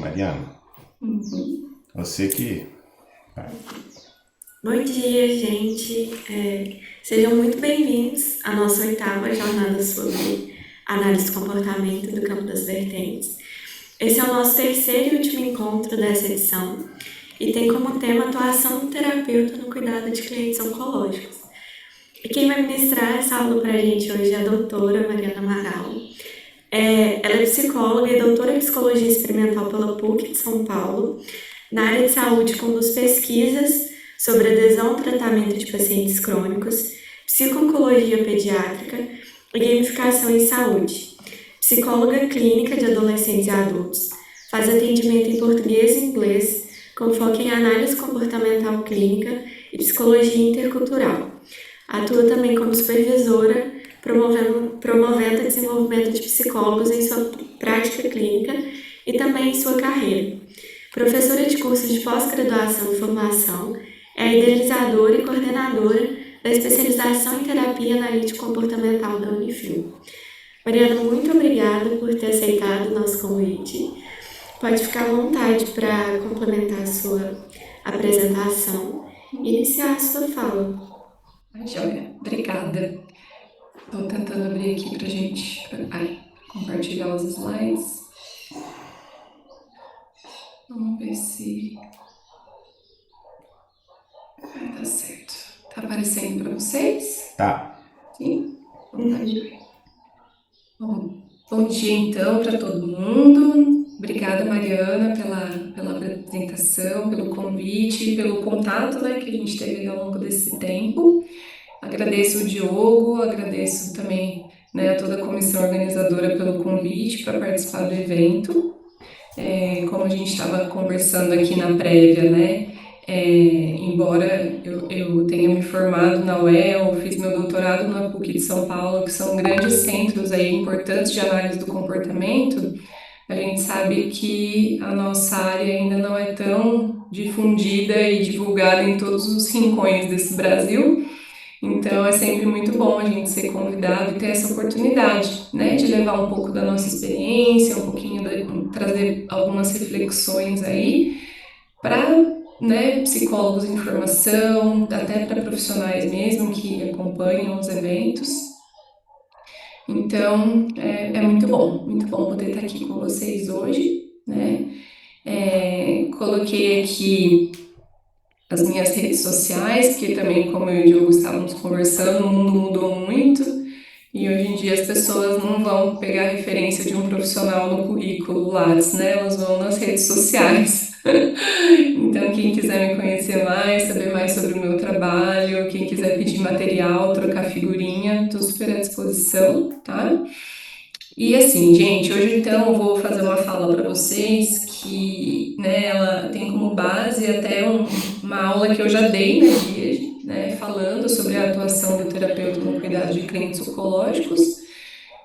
Mariana. Você que... Bom dia, gente. Sejam muito bem-vindos à nossa 8ª jornada sobre análise do comportamento do campo das vertentes. Esse é o nosso terceiro e último encontro dessa edição e tem como tema atuação do terapeuta no cuidado de clientes oncológicos. E quem vai ministrar essa aula para a gente hoje é a doutora Mariana Amaral. Ela é psicóloga e doutora em psicologia experimental pela PUC de São Paulo. Na área de saúde, conduz pesquisas sobre adesão ao tratamento de pacientes crônicos, psico-oncologia pediátrica e gamificação em saúde. Psicóloga clínica de adolescentes e adultos. Faz atendimento em português e inglês, com foco em análise comportamental clínica e psicologia intercultural. Atua também como supervisora, promovendo o desenvolvimento de psicólogos em sua prática clínica e também em sua carreira. Professora de cursos de pós-graduação e formação, é idealizadora e coordenadora da especialização em terapia analítico-comportamental da Unifil. Mariana, muito obrigada por ter aceitado o nosso convite. Pode ficar à vontade para complementar a sua apresentação e iniciar a sua fala. Joia, obrigada. Estou tentando abrir aqui para a gente compartilhar os slides. Vamos ver se vai dar certo. Tá aparecendo para vocês? Tá. Sim? Bom dia então para todo mundo. Obrigada, Mariana, pela apresentação, pelo convite, pelo contato, que a gente teve ao longo desse tempo. Agradeço o Diogo, agradeço também a toda a comissão organizadora pelo convite para participar do evento. Como a gente estava conversando aqui na prévia, embora eu tenha me formado na UEL, fiz meu doutorado na PUC de São Paulo, que são grandes centros importantes de análise do comportamento, a gente sabe que a nossa área ainda não é tão difundida e divulgada em todos os rincões desse Brasil. Então, é sempre muito bom a gente ser convidado e ter essa oportunidade, de levar um pouco da nossa experiência, um pouquinho, trazer algumas reflexões aí para, psicólogos em formação, até para profissionais mesmo que acompanham os eventos. Então, é muito bom poder estar aqui com vocês hoje, Coloquei aqui as minhas redes sociais, que também, como eu e o Diogo estávamos conversando, o mundo mudou muito e hoje em dia as pessoas não vão pegar a referência de um profissional no currículo Lattes, elas vão nas redes sociais. Então, quem quiser me conhecer mais, saber mais sobre o meu trabalho, quem quiser pedir material, trocar figurinha, estou super à disposição, tá? E assim, gente, hoje então eu vou fazer uma fala para vocês que, ela tem como base até uma aula que eu já dei na DIAG, falando sobre a atuação do terapeuta no cuidado de clientes oncológicos.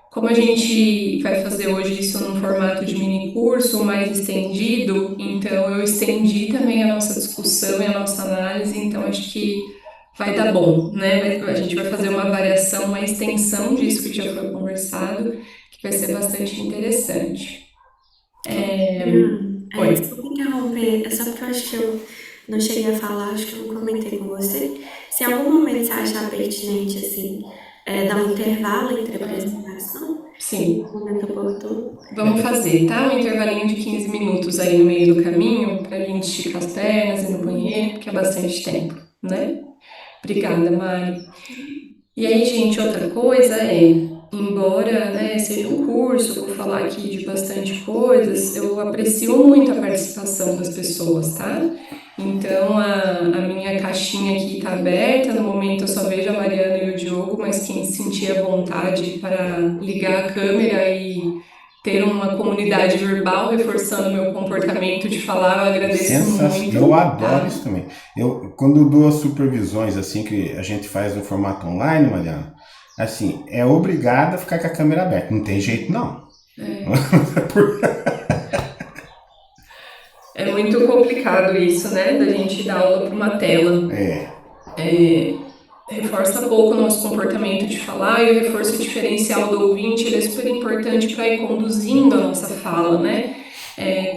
Como a gente vai fazer hoje isso num formato de mini curso mais estendido, então eu estendi também a nossa discussão e a nossa análise, então acho que vai dar bom, A gente vai fazer uma variação, uma extensão disso que já foi conversado, que vai ser bastante interessante. Desculpa interromper, é só porque eu acho que eu não cheguei a falar, acho que eu não comentei com você. Se em algum momento você achar pertinente, assim, dar um intervalo entre a apresentação, Sim. um momento oportuno. Vamos fazer, tá? Um intervalinho de 15 minutos aí no meio do caminho, pra gente esticar as pernas, ir no banheiro, porque é bastante tempo, Obrigada, Mari. E aí, gente, outra coisa embora seja um curso, eu vou falar aqui de bastante coisas, eu aprecio muito a participação das pessoas, tá? Então, a minha caixinha aqui está aberta, no momento eu só vejo a Mariana e o Diogo, mas quem sentir a vontade para ligar a câmera e ter uma comunidade verbal reforçando o meu comportamento de falar, eu agradeço muito. Eu adoro isso também. Quando eu dou as supervisões, assim, que a gente faz no formato online, Mariana, assim, é obrigado a ficar com a câmera aberta. Não tem jeito, não. É muito complicado isso, da gente dar aula para uma tela. Reforça pouco o nosso comportamento de falar e o reforço diferencial do ouvinte, ele é super importante para ir conduzindo a nossa fala,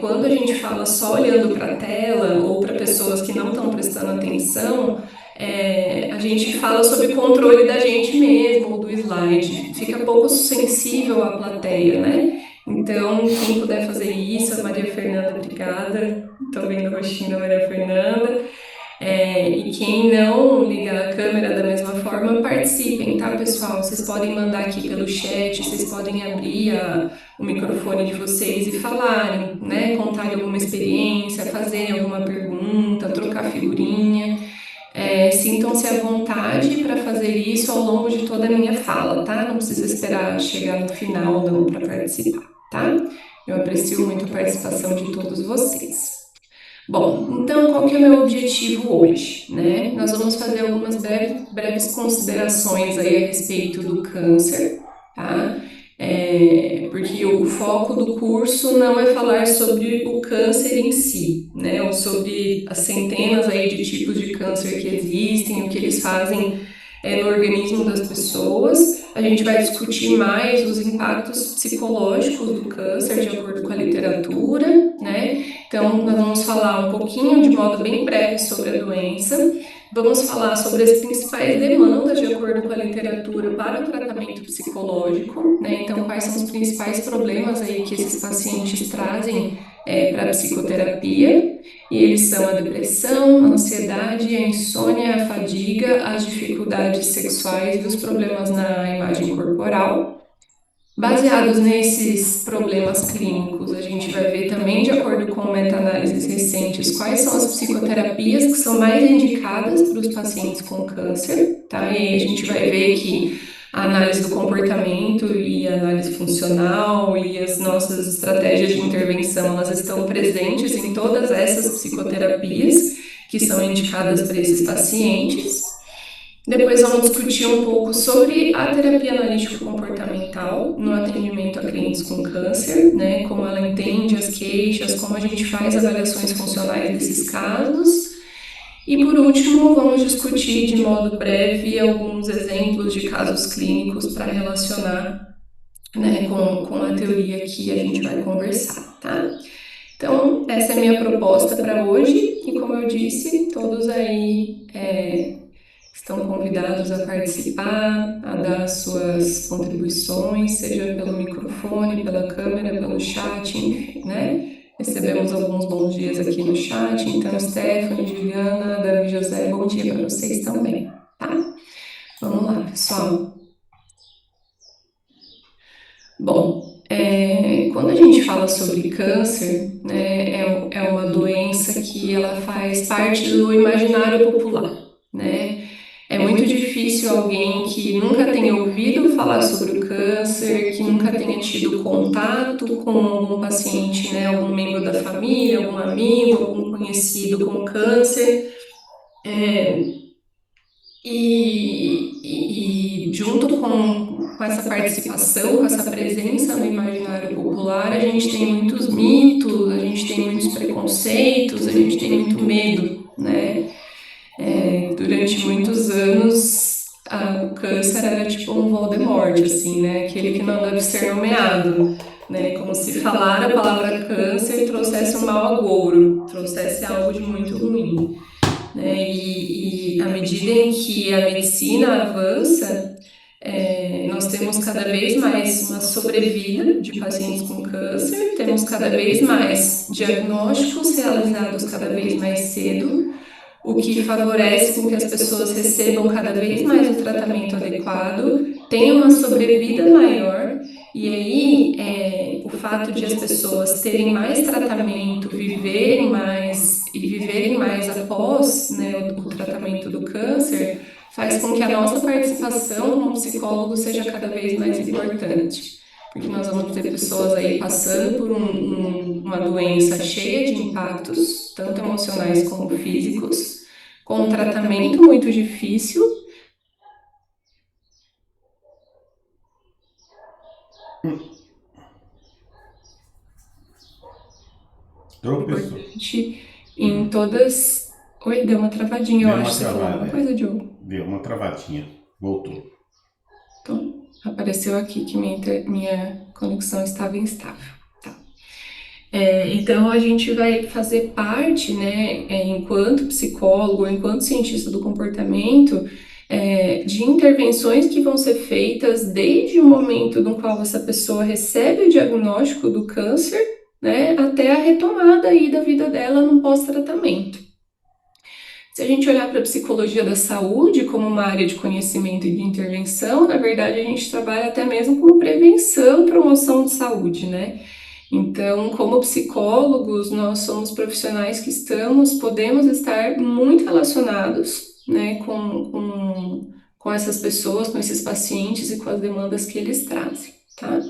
Quando a gente fala só olhando para a tela ou para pessoas que não estão prestando atenção, a gente fala sobre controle da gente mesmo, ou do slide, fica pouco sensível à plateia, né? Então, quem puder fazer isso, a Maria Fernanda, obrigada. Estou vendo o rostinho da Maria Fernanda. E quem não ligar a câmera da mesma forma, participem, tá, pessoal? Vocês podem mandar aqui pelo chat, vocês podem abrir o microfone de vocês e falarem, né? Contarem alguma experiência, fazerem alguma pergunta, trocar figurinha. Sintam-se à vontade para fazer isso ao longo de toda a minha fala, tá? Não precisa esperar chegar no final, não, para participar, tá? Eu aprecio muito a participação de todos vocês. Bom, então qual que é o meu objetivo hoje, né? Nós vamos fazer algumas breves considerações aí a respeito do câncer, tá? Porque o foco do curso não é falar sobre o câncer em si, né? Ou sobre as centenas aí de tipos de câncer que existem, o que eles fazem no organismo das pessoas. A gente vai discutir mais os impactos psicológicos do câncer, de acordo com a literatura, né? Então, nós vamos falar um pouquinho, de modo bem breve, sobre a doença. Vamos falar sobre as principais demandas, de acordo com a literatura, para o tratamento psicológico, né? Então, quais são os principais problemas aí que esses pacientes trazem para a psicoterapia? E eles são a depressão, a ansiedade, a insônia, a fadiga, as dificuldades sexuais e os problemas na imagem corporal. Baseados nesses problemas clínicos, a gente vai ver também, de acordo com meta-análises recentes, quais são as psicoterapias que são mais indicadas para os pacientes com câncer, tá? E a gente vai ver que a análise do comportamento e a análise funcional e as nossas estratégias de intervenção, elas estão presentes em todas essas psicoterapias que são indicadas para esses pacientes. Depois vamos discutir um pouco sobre a terapia analítico-comportamental no atendimento a clientes com câncer, né? Como ela entende as queixas, como a gente faz avaliações funcionais desses casos. E por último, vamos discutir de modo breve alguns exemplos de casos clínicos para relacionar, né, com a teoria que a gente vai conversar, tá? Então, essa é a minha proposta para hoje, e como eu disse, todos aí estão convidados a participar, a dar suas contribuições, seja pelo microfone, pela câmera, pelo chat, enfim, né? Recebemos alguns bons dias aqui no chat, então Stephanie, Juliana, Davi José, bom dia para vocês também, tá? Vamos lá, pessoal. Bom, quando a gente fala sobre câncer, né, é uma doença que ela faz parte do imaginário popular, né? É muito difícil alguém que nunca tenha ouvido falar sobre o câncer, que nunca tenha tido contato com algum paciente, né, algum membro da família, algum amigo, algum conhecido com câncer. E junto com essa participação, com essa presença no imaginário popular, a gente tem muitos mitos, a gente tem muitos preconceitos, a gente tem muito medo, né? Durante muitos anos, o câncer era tipo um Voldemort, assim, né? Aquele que não deve ser nomeado, né? Como se falar a palavra câncer trouxesse um mau agouro, trouxesse algo de muito ruim, né? E à medida em que a medicina avança, nós temos cada vez mais uma sobrevida de pacientes com câncer, temos cada vez mais diagnósticos realizados cada vez mais cedo, o que favorece com que as pessoas recebam cada vez mais o tratamento adequado, tenham uma sobrevida maior, e aí o fato de as pessoas terem mais tratamento, viverem mais e viverem mais após, né, o tratamento do câncer, faz com que a nossa participação como psicólogo seja cada vez mais importante. Porque nós vamos ter pessoas aí passando por uma doença cheia de impactos, tanto emocionais como físicos, com um tratamento muito difícil. Importante em todas. Oi, deu uma travadinha, eu acho. Você falou alguma coisa, Diogo? Deu uma travadinha. Voltou. Então, apareceu aqui que minha conexão estava instável. Tá. Então, a gente vai fazer parte, né, enquanto psicólogo, enquanto cientista do comportamento, de intervenções que vão ser feitas desde o momento no qual essa pessoa recebe o diagnóstico do câncer, né, até a retomada aí da vida dela no pós-tratamento. Se a gente olhar para a psicologia da saúde como uma área de conhecimento e de intervenção, na verdade a gente trabalha até mesmo com prevenção e promoção de saúde, né? Então, como psicólogos, nós somos profissionais que podemos estar muito relacionados, né, com essas pessoas, com esses pacientes e com as demandas que eles trazem, tá?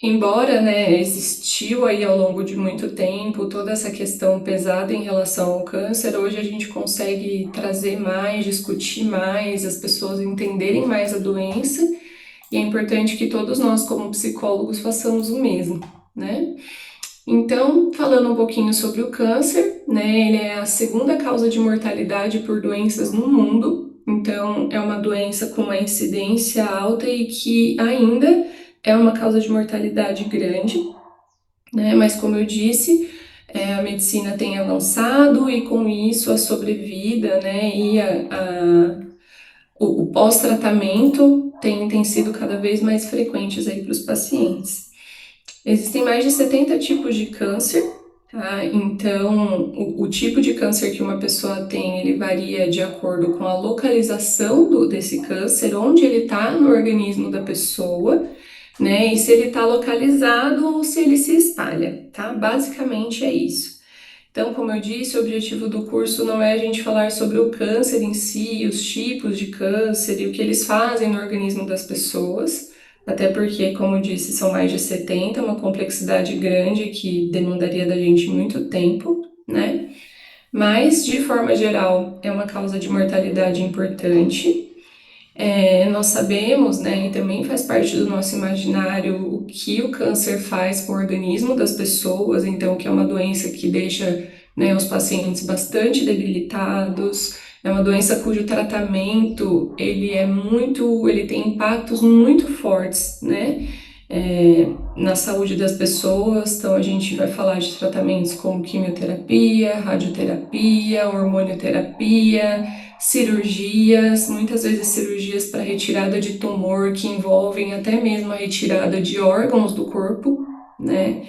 Embora, né, existiu aí ao longo de muito tempo toda essa questão pesada em relação ao câncer, hoje a gente consegue trazer mais, discutir mais, as pessoas entenderem mais a doença, e é importante que todos nós, como psicólogos, façamos o mesmo, né? Então, falando um pouquinho sobre o câncer, né, ele é a segunda causa de mortalidade por doenças no mundo, então é uma doença com uma incidência alta e que ainda é uma causa de mortalidade grande, né? Mas como eu disse, a medicina tem avançado e com isso a sobrevida, né, e o pós-tratamento tem sido cada vez mais frequentes aí para os pacientes. Existem mais de 70 tipos de câncer, tá? Então, o tipo de câncer que uma pessoa tem, ele varia de acordo com a localização desse câncer, onde ele está no organismo da pessoa, né? E se ele está localizado ou se ele se espalha, tá? Basicamente é isso. Então, como eu disse, o objetivo do curso não é a gente falar sobre o câncer em si, os tipos de câncer e o que eles fazem no organismo das pessoas, até porque, como eu disse, são mais de 70, uma complexidade grande que demandaria da gente muito tempo, né? Mas, de forma geral, é uma causa de mortalidade importante. Nós sabemos, né, e também faz parte do nosso imaginário o que o câncer faz com o organismo das pessoas, então que é uma doença que deixa, né, os pacientes bastante debilitados, é uma doença cujo tratamento ele tem impactos muito fortes, né, na saúde das pessoas. Então a gente vai falar de tratamentos como quimioterapia, radioterapia, hormonioterapia, cirurgias, muitas vezes cirurgias para retirada de tumor que envolvem até mesmo a retirada de órgãos do corpo, né?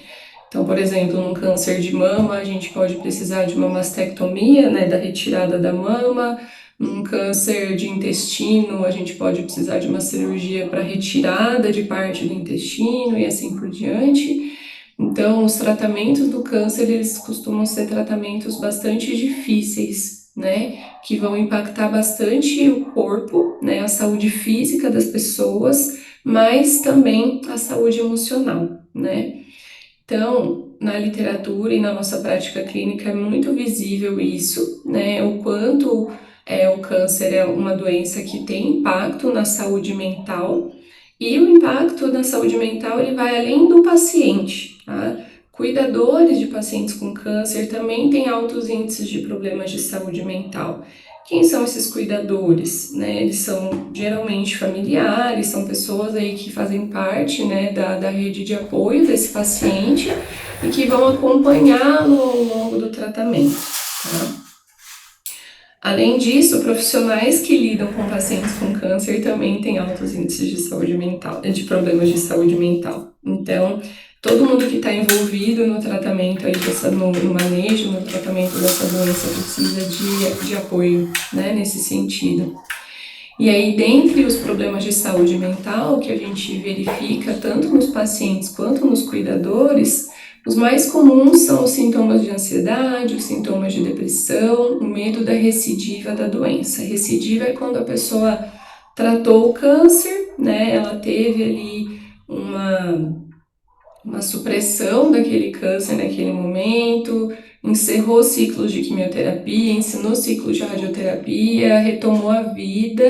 Então, por exemplo, num câncer de mama, a gente pode precisar de uma mastectomia, né, da retirada da mama. Num câncer de intestino, a gente pode precisar de uma cirurgia para retirada de parte do intestino e assim por diante. Então, os tratamentos do câncer, eles costumam ser tratamentos bastante difíceis, né, que vão impactar bastante o corpo, né, a saúde física das pessoas, mas também a saúde emocional, né. Então, na literatura e na nossa prática clínica é muito visível isso, né, o quanto o câncer é uma doença que tem impacto na saúde mental, e o impacto na saúde mental ele vai além do paciente, tá? Cuidadores de pacientes com câncer também têm altos índices de problemas de saúde mental. Quem são esses cuidadores, né? Eles são geralmente familiares, são pessoas aí que fazem parte, né, da rede de apoio desse paciente e que vão acompanhá-lo ao longo do tratamento, tá? Além disso, profissionais que lidam com pacientes com câncer também têm altos índices de saúde mental, de problemas de saúde mental. Então, todo mundo que está envolvido no tratamento aí no manejo, no tratamento dessa doença precisa de apoio, né, nesse sentido. E aí, dentre os problemas de saúde mental que a gente verifica tanto nos pacientes quanto nos cuidadores, os mais comuns são os sintomas de ansiedade, os sintomas de depressão, o medo da recidiva da doença. Recidiva é quando a pessoa tratou o câncer, né? Ela teve ali uma supressão daquele câncer naquele momento, encerrou ciclos de quimioterapia, ensinou ciclos de radioterapia, retomou a vida,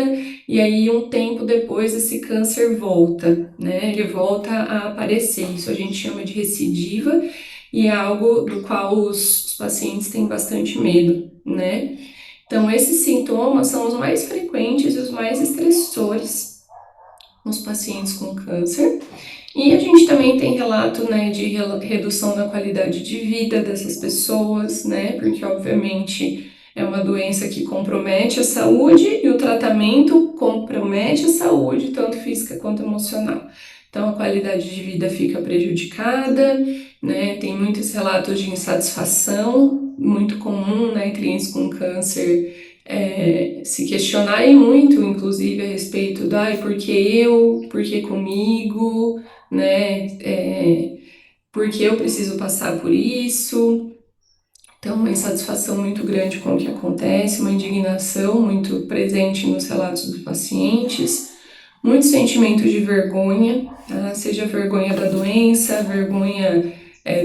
e aí um tempo depois esse câncer volta, né? Ele volta a aparecer. Isso a gente chama de recidiva e é algo do qual os pacientes têm bastante medo, né? Então esses sintomas são os mais frequentes e os mais estressores nos pacientes com câncer. E a gente também tem relato, né, de redução da qualidade de vida dessas pessoas, né, porque obviamente é uma doença que compromete a saúde e o tratamento compromete a saúde, tanto física quanto emocional. Então a qualidade de vida fica prejudicada, né, tem muitos relatos de insatisfação, muito comum, né, clientes com câncer se questionarem muito, inclusive, a respeito do, ai, por que eu, por que comigo, né? Por que eu preciso passar por isso? Então, uma insatisfação muito grande com o que acontece, uma indignação muito presente nos relatos dos pacientes, muito sentimento de vergonha, tá? Seja vergonha da doença, vergonha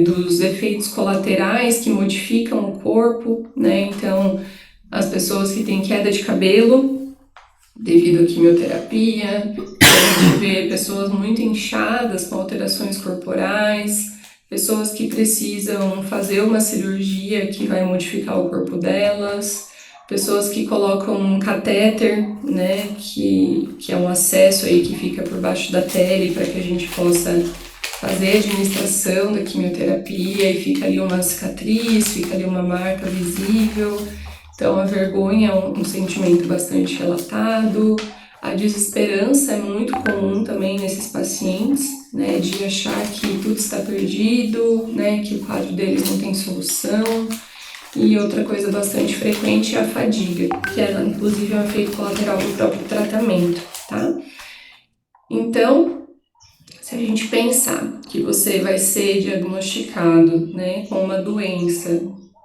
dos efeitos colaterais que modificam o corpo, né? Então, as pessoas que têm queda de cabelo devido à quimioterapia, a gente vê pessoas muito inchadas com alterações corporais, pessoas que precisam fazer uma cirurgia que vai modificar o corpo delas, pessoas que colocam um catéter, né, que é um acesso aí que fica por baixo da pele para que a gente possa fazer a administração da quimioterapia e fica ali uma cicatriz, fica ali uma marca visível. Então, a vergonha é um sentimento bastante relatado. A desesperança é muito comum também nesses pacientes, né, de achar que tudo está perdido, né, que o quadro deles não tem solução. E outra coisa bastante frequente é a fadiga, que ela, inclusive, é um efeito colateral do próprio tratamento, tá? Então, se a gente pensar que você vai ser diagnosticado, né, com uma doença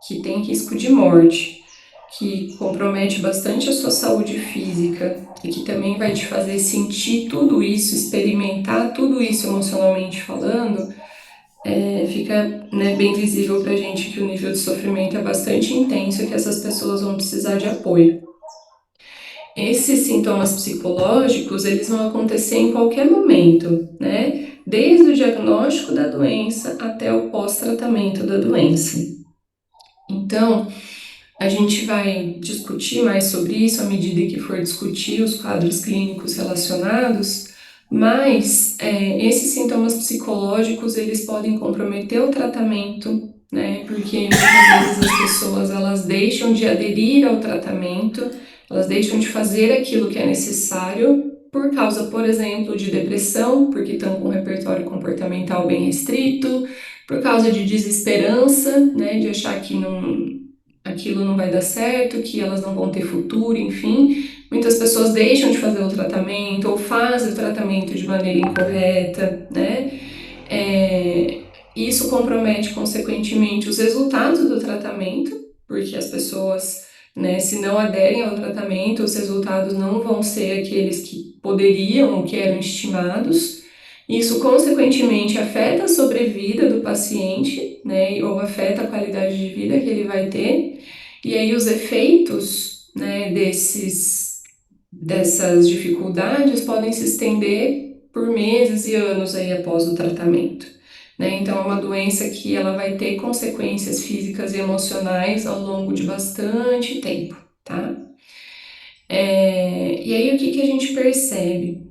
que tem risco de morte, que compromete bastante a sua saúde física e que também vai te fazer sentir tudo isso, experimentar tudo isso emocionalmente falando, fica, né, bem visível pra gente que o nível de sofrimento é bastante intenso e que essas pessoas vão precisar de apoio. Esses sintomas psicológicos, eles vão acontecer em qualquer momento, né? Desde o diagnóstico da doença até o pós-tratamento da doença. Então, a gente vai discutir mais sobre isso à medida que for discutir os quadros clínicos relacionados, mas esses sintomas psicológicos, eles podem comprometer o tratamento, né? Porque muitas vezes as pessoas, elas deixam de aderir ao tratamento, elas deixam de fazer aquilo que é necessário por causa, por exemplo, de depressão, porque estão com um repertório comportamental bem restrito, por causa de desesperança, né, de achar que aquilo não vai dar certo, que elas não vão ter futuro, enfim. Muitas pessoas deixam de fazer o tratamento ou fazem o tratamento de maneira incorreta, né? Isso compromete, consequentemente, os resultados do tratamento, porque as pessoas, né, se não aderem ao tratamento, os resultados não vão ser aqueles que poderiam ou que eram estimados. Isso, consequentemente, afeta a sobrevida do paciente, né, ou afeta a qualidade de vida que ele vai ter. E aí os efeitos, né, dessas dificuldades podem se estender por meses e anos aí após o tratamento, né? Então é uma doença que ela vai ter consequências físicas e emocionais ao longo de bastante tempo, tá? E aí o que que a gente percebe?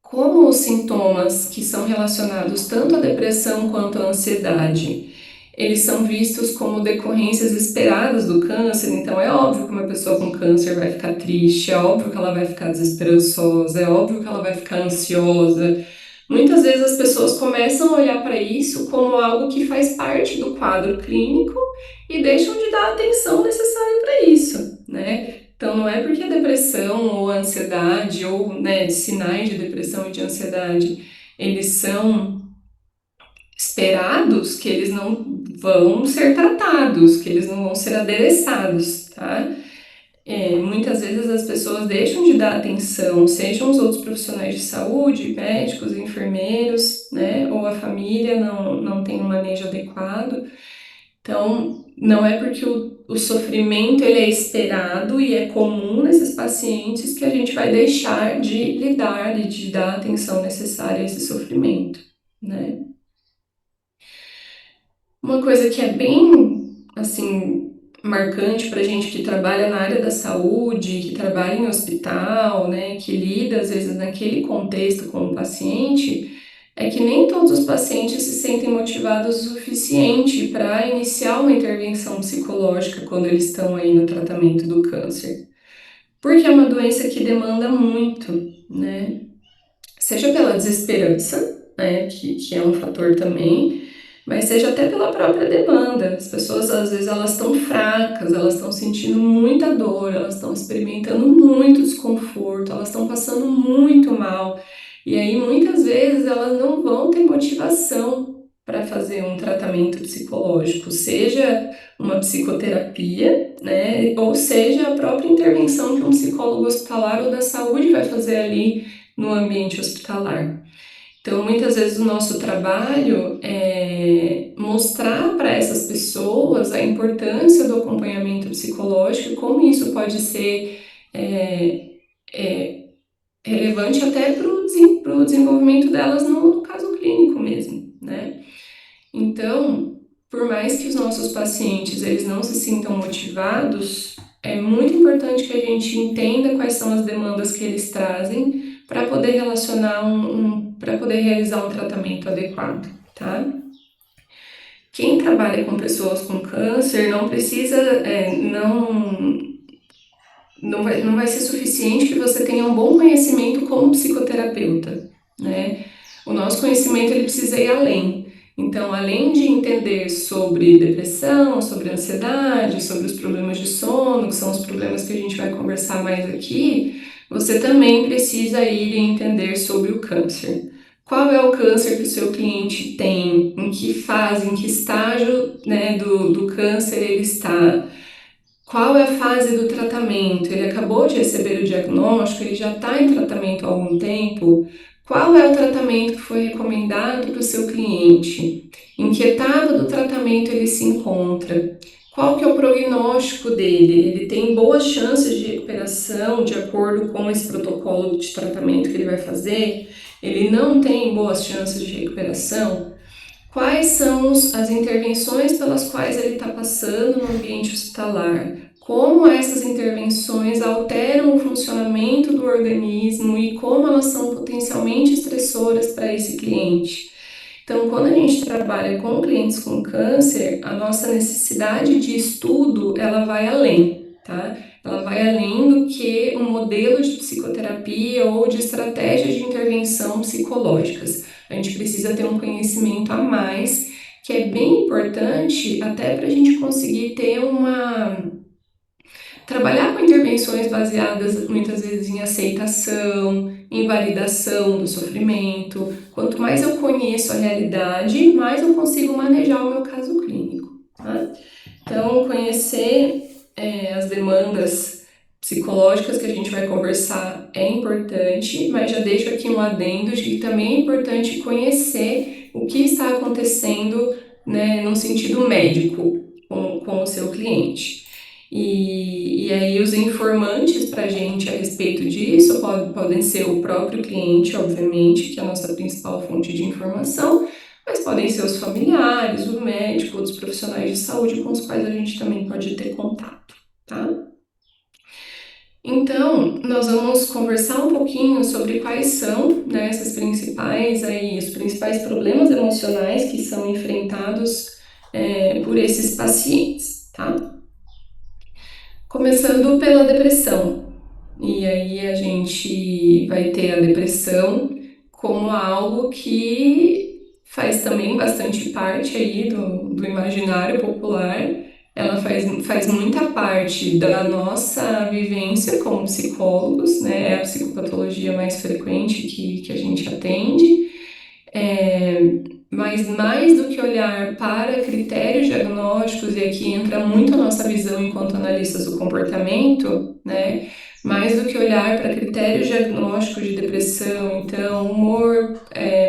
Como os sintomas que são relacionados tanto à depressão quanto à ansiedade, eles são vistos como decorrências esperadas do câncer, então é óbvio que uma pessoa com câncer vai ficar triste, é óbvio que ela vai ficar desesperançosa, é óbvio que ela vai ficar ansiosa. Muitas vezes as pessoas começam a olhar para isso como algo que faz parte do quadro clínico e deixam de dar a atenção necessária para isso, né? Então, não é porque a depressão ou a ansiedade, ou, né, sinais de depressão e de ansiedade, eles são esperados que eles não vão ser tratados, que eles não vão ser adereçados, tá? Muitas vezes as pessoas deixam de dar atenção, sejam os outros profissionais de saúde, médicos, enfermeiros, né, ou a família não tem um manejo adequado. Então, não é porque o sofrimento ele é esperado e é comum nesses pacientes que a gente vai deixar de lidar e de dar a atenção necessária a esse sofrimento, né? Uma coisa que é bem, assim, marcante para a gente que trabalha na área da saúde, que trabalha em hospital, né, que lida às vezes naquele contexto com o paciente, é que nem todos os pacientes se sentem motivados o suficiente para iniciar uma intervenção psicológica quando eles estão aí no tratamento do câncer. Porque é uma doença que demanda muito, né? Seja pela desesperança, né, que é um fator também, mas seja até pela própria demanda. As pessoas, às vezes, elas estão fracas, elas estão sentindo muita dor, elas estão experimentando muito desconforto, elas estão passando muito mal. E aí, muitas vezes, elas não vão ter motivação para fazer um tratamento psicológico, seja uma psicoterapia, né, ou seja a própria intervenção que um psicólogo hospitalar ou da saúde vai fazer ali no ambiente hospitalar. Então, muitas vezes o nosso trabalho é mostrar para essas pessoas a importância do acompanhamento psicológico e como isso pode ser é, é, relevante até para o desenvolvimento delas no caso clínico mesmo, né? Então, por mais que os nossos pacientes eles não se sintam motivados, é muito importante que a gente entenda quais são as demandas que eles trazem para poder relacionar para poder realizar um tratamento adequado, tá? Quem trabalha com pessoas com câncer não precisa, não vai ser suficiente que você tenha um bom conhecimento como psicoterapeuta, né? O nosso conhecimento ele precisa ir além. Então, além de entender sobre depressão, sobre ansiedade, sobre os problemas de sono, que são os problemas que a gente vai conversar mais aqui, você também precisa ir e entender sobre o câncer. Qual é o câncer que o seu cliente tem? Em que fase, em que estágio, né, do câncer ele está? Qual é a fase do tratamento? Ele acabou de receber o diagnóstico, ele já está em tratamento há algum tempo? Qual é o tratamento que foi recomendado para o seu cliente? Em que etapa do tratamento ele se encontra? Qual que é o prognóstico dele? Ele tem boas chances de recuperação de acordo com esse protocolo de tratamento que ele vai fazer? Ele não tem boas chances de recuperação? Quais são as intervenções pelas quais ele está passando no ambiente hospitalar? Como essas intervenções alteram o funcionamento do organismo e como elas são potencialmente estressoras para esse cliente? Então, quando a gente trabalha com clientes com câncer, a nossa necessidade de estudo, ela vai além, tá? Ela vai além do que um modelo de psicoterapia ou de estratégias de intervenção psicológicas. A gente precisa ter um conhecimento a mais, que é bem importante até para a gente conseguir ter trabalhar com intervenções baseadas muitas vezes em aceitação, em validação do sofrimento. Quanto mais eu conheço a realidade, mais eu consigo manejar o meu caso clínico, tá? Então, conhecer as demandas psicológicas que a gente vai conversar é importante, mas já deixo aqui um adendo de que também é importante conhecer o que está acontecendo, né, no sentido médico com o seu cliente. E aí os informantes para a gente a respeito disso podem ser o próprio cliente, obviamente, que é a nossa principal fonte de informação, mas podem ser os familiares, o médico, outros profissionais de saúde com os quais a gente também pode ter contato, tá? Então, nós vamos conversar um pouquinho sobre quais são, né, os principais problemas emocionais que são enfrentados por esses pacientes, tá? Começando pela depressão. E aí a gente vai ter a depressão como algo que faz também bastante parte aí do imaginário popular. Ela faz muita parte da nossa vivência como psicólogos, né? É a psicopatologia mais frequente que a gente atende. Mas mais do que olhar para critérios diagnósticos, e aqui entra muito a nossa visão enquanto analistas do comportamento, né? Mais do que olhar para critérios diagnósticos de depressão, então, humor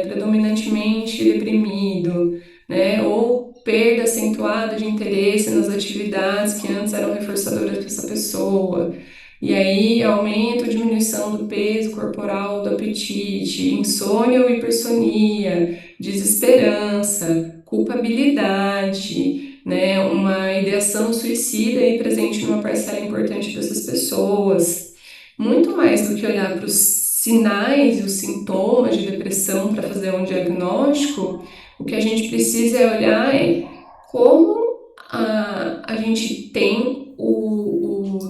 predominantemente deprimido, né? Ou perda acentuada de interesse nas atividades que antes eram reforçadoras para essa pessoa. E aí, aumento ou diminuição do peso corporal, do apetite, insônia ou hipersonia, desesperança, culpabilidade, né, uma ideação suicida aí presente numa parcela importante dessas pessoas. Muito mais do que olhar para os sinais e os sintomas de depressão para fazer um diagnóstico, o que a gente precisa é olhar como a gente tem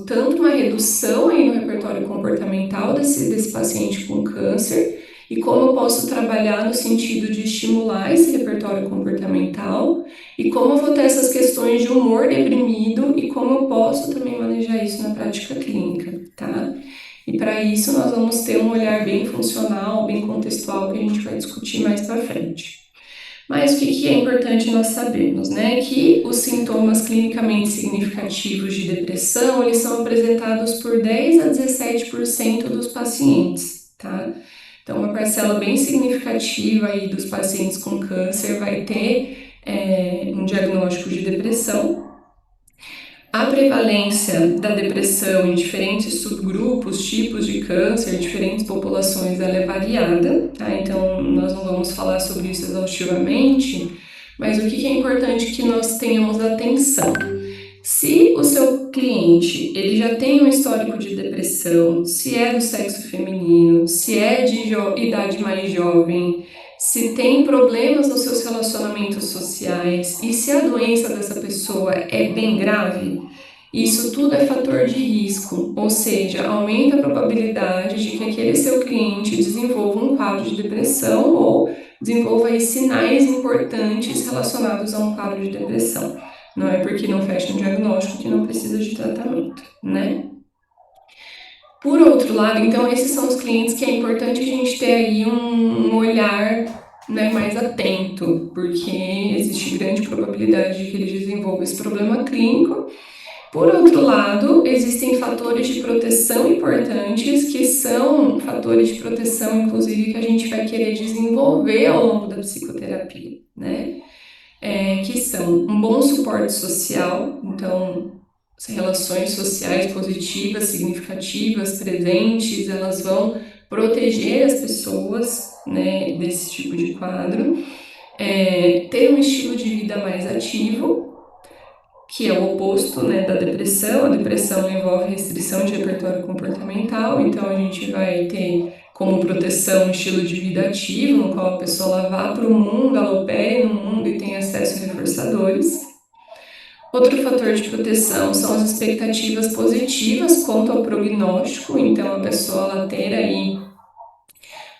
tanto uma redução aí no repertório comportamental desse paciente com câncer, e como eu posso trabalhar no sentido de estimular esse repertório comportamental, e como eu vou ter essas questões de humor deprimido, e como eu posso também manejar isso na prática clínica, tá? E para isso nós vamos ter um olhar bem funcional, bem contextual, que a gente vai discutir mais para frente. Mas o que é importante nós sabermos, né? Que os sintomas clinicamente significativos de depressão, eles são apresentados por 10 a 17% dos pacientes, tá? Então, uma parcela bem significativa aí dos pacientes com câncer vai ter um diagnóstico de depressão. A prevalência da depressão em diferentes subgrupos, tipos de câncer, diferentes populações, ela é variada, tá? Então, nós não vamos falar sobre isso exaustivamente, mas o que é importante que nós tenhamos atenção? Se o seu cliente ele já tem um histórico de depressão, se é do sexo feminino, se é de idade mais jovem, se tem problemas nos seus relacionamentos sociais e se a doença dessa pessoa é bem grave, isso tudo é fator de risco, ou seja, aumenta a probabilidade de que aquele seu cliente desenvolva um quadro de depressão ou desenvolva aí sinais importantes relacionados a um quadro de depressão. Não é porque não fecha um diagnóstico que não precisa de tratamento, né? Por outro lado, então, esses são os clientes que é importante a gente ter aí um olhar, né, mais atento, porque existe grande probabilidade de que ele desenvolva esse problema clínico. Por outro lado, existem fatores de proteção importantes, que são fatores de proteção, inclusive, que a gente vai querer desenvolver ao longo da psicoterapia, né? Que são um bom suporte social, então, as relações sociais positivas, significativas, presentes, elas vão proteger as pessoas, né, desse tipo de quadro. Ter um estilo de vida mais ativo, que é o oposto, né, da depressão. A depressão envolve restrição de repertório comportamental, então a gente vai ter como proteção um estilo de vida ativo, no qual a pessoa vá para o mundo, ela opere no mundo e tem acesso a reforçadores. Outro fator de proteção são as expectativas positivas quanto ao prognóstico, então a pessoa ela ter aí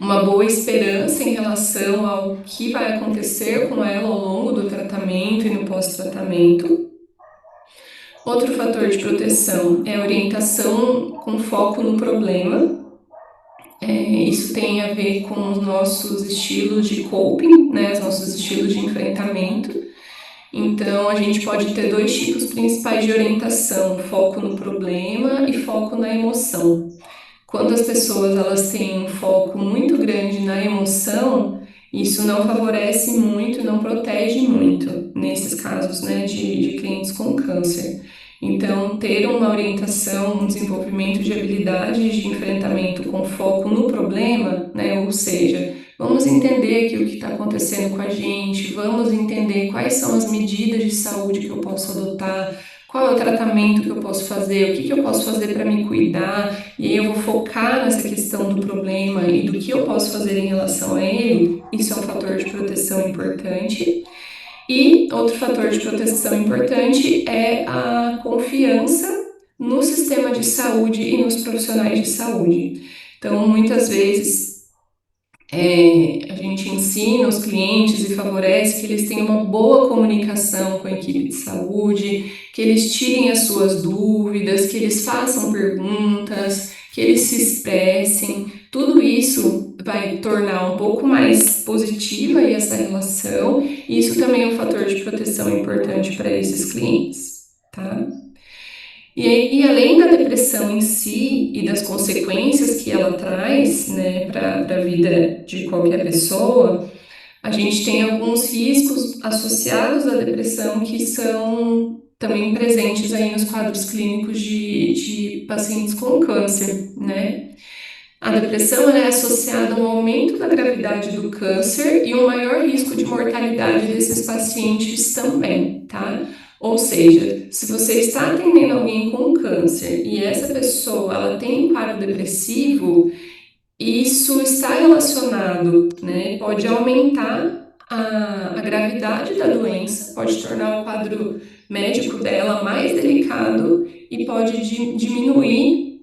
uma boa esperança em relação ao que vai acontecer com ela ao longo do tratamento e no pós-tratamento. Outro fator de proteção é a orientação com foco no problema. Isso tem a ver com os nossos estilos de coping, né, os nossos estilos de enfrentamento. Então, a gente pode ter dois tipos principais de orientação: foco no problema e foco na emoção. Quando as pessoas elas têm um foco muito grande na emoção, isso não favorece muito, não protege muito, nesses casos, né, de clientes com câncer. Então, ter uma orientação, um desenvolvimento de habilidades de enfrentamento com foco no problema, né, ou seja, vamos entender aqui o que está acontecendo com a gente, vamos entender quais são as medidas de saúde que eu posso adotar, qual é o tratamento que eu posso fazer, o que eu posso fazer para me cuidar, e aí eu vou focar nessa questão do problema e do que eu posso fazer em relação a ele. Isso é um fator de proteção importante. E outro fator de proteção importante é a confiança no sistema de saúde e nos profissionais de saúde. Então, muitas vezes, a gente ensina os clientes e favorece que eles tenham uma boa comunicação com a equipe de saúde, que eles tirem as suas dúvidas, que eles façam perguntas, que eles se expressem. Tudo isso vai tornar um pouco mais positiva aí essa relação, e isso também é um fator de proteção importante para esses clientes, tá? E além da depressão em si e das consequências que ela traz, né, para a vida de qualquer pessoa, a gente tem alguns riscos associados à depressão que são também presentes aí nos quadros clínicos de pacientes com câncer, né? A depressão é associada a um aumento da gravidade do câncer e um maior risco de mortalidade desses pacientes também, tá? Ou seja, se você está atendendo alguém com câncer e essa pessoa ela tem um quadro depressivo, isso está relacionado, né? Pode aumentar a gravidade da doença, pode tornar o quadro médico dela mais delicado e pode diminuir